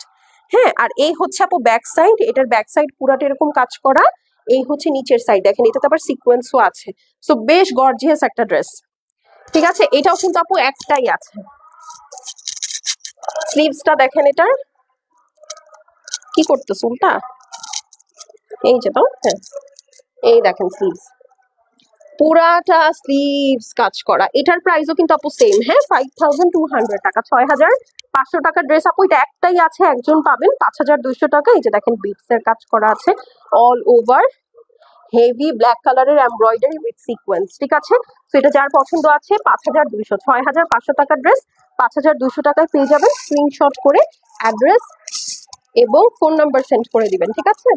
হ্যাঁ, আর এই হচ্ছে আপু ব্যাক সাইড, এটার ব্যাক সাইড পুরাটা এরকম কাজ করা। এই হচ্ছে নিচের সাইড, দেখেন এটাতে আবার সিকোয়েন্সও আছে, সো বেশ গর্জিয়াস একটা ড্রেস, ঠিক আছে? এটাও কিন্তু আপু একটাই আছে। স্লিভসটা দেখেন, এটার কি করতেছে উল্টা, এই যে তো, হ্যাঁ এই দেখেন স্লিভস, পুরাটা স্লিভস কাজ করা। এটার প্রাইসও কিন্তু আপু সেম, হ্যাঁ 5200 টাকা, 6,500 টাকার ড্রেস আপু। এটা একটাই আছে, একজন পাবেন 5,200 টাকা। এই যে দেখেন বিটস এর কাজ করা আছে অল ওভার, হেভি ব্ল্যাক কালারের এমব্রয়ডারি উইথ সিকোয়েন্স, ঠিক আছে? তো এটা যার পছন্দ আছে 5,200, 6,500 টাকার ড্রেস 5,200 টাকায় পেয়ে যাবেন। স্ক্রিনশট করে অ্যাড্রেস এবং ফোন নাম্বার সেন্ড করে দিবেন, ঠিক আছে?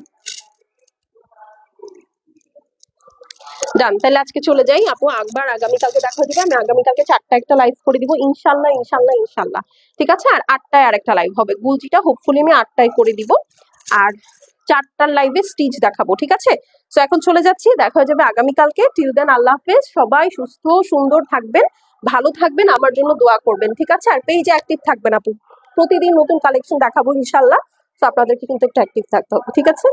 ডান, তাহলে আজকে চলে যাই আপু, একবার আগামীকালকে দেখা দিবে। আমি আগামীকালকে 4টা একটা লাইভ করে দিব ইনশাল্লাহ, ইনশাল্লাহ, ইনশাল্লাহ, ঠিক আছে? আর 8টায় আরেকটা লাইভ হবে, গুলজিটা হোপফুলি আমি 8টায় করে দিব, আর 4টার লাইভে স্টিচ দেখাবো, ঠিক আছে? তো এখন চলে যাচ্ছি, দেখা হয়ে যাবে আগামীকালকে। টিল দেন আল্লাহ হাফেজ, সবাই সুস্থ সুন্দর থাকবেন, ভালো থাকবেন, আমার জন্য দোয়া করবেন, ঠিক আছে? আর পেজে অ্যাক্টিভ থাকবেন আপু, প্রতিদিন নতুন কালেকশন দেখাবো ইনশাল্লাহ, তো আপনাদেরকে কিন্তু একটু অ্যাক্টিভ থাকতে হবে, ঠিক আছে?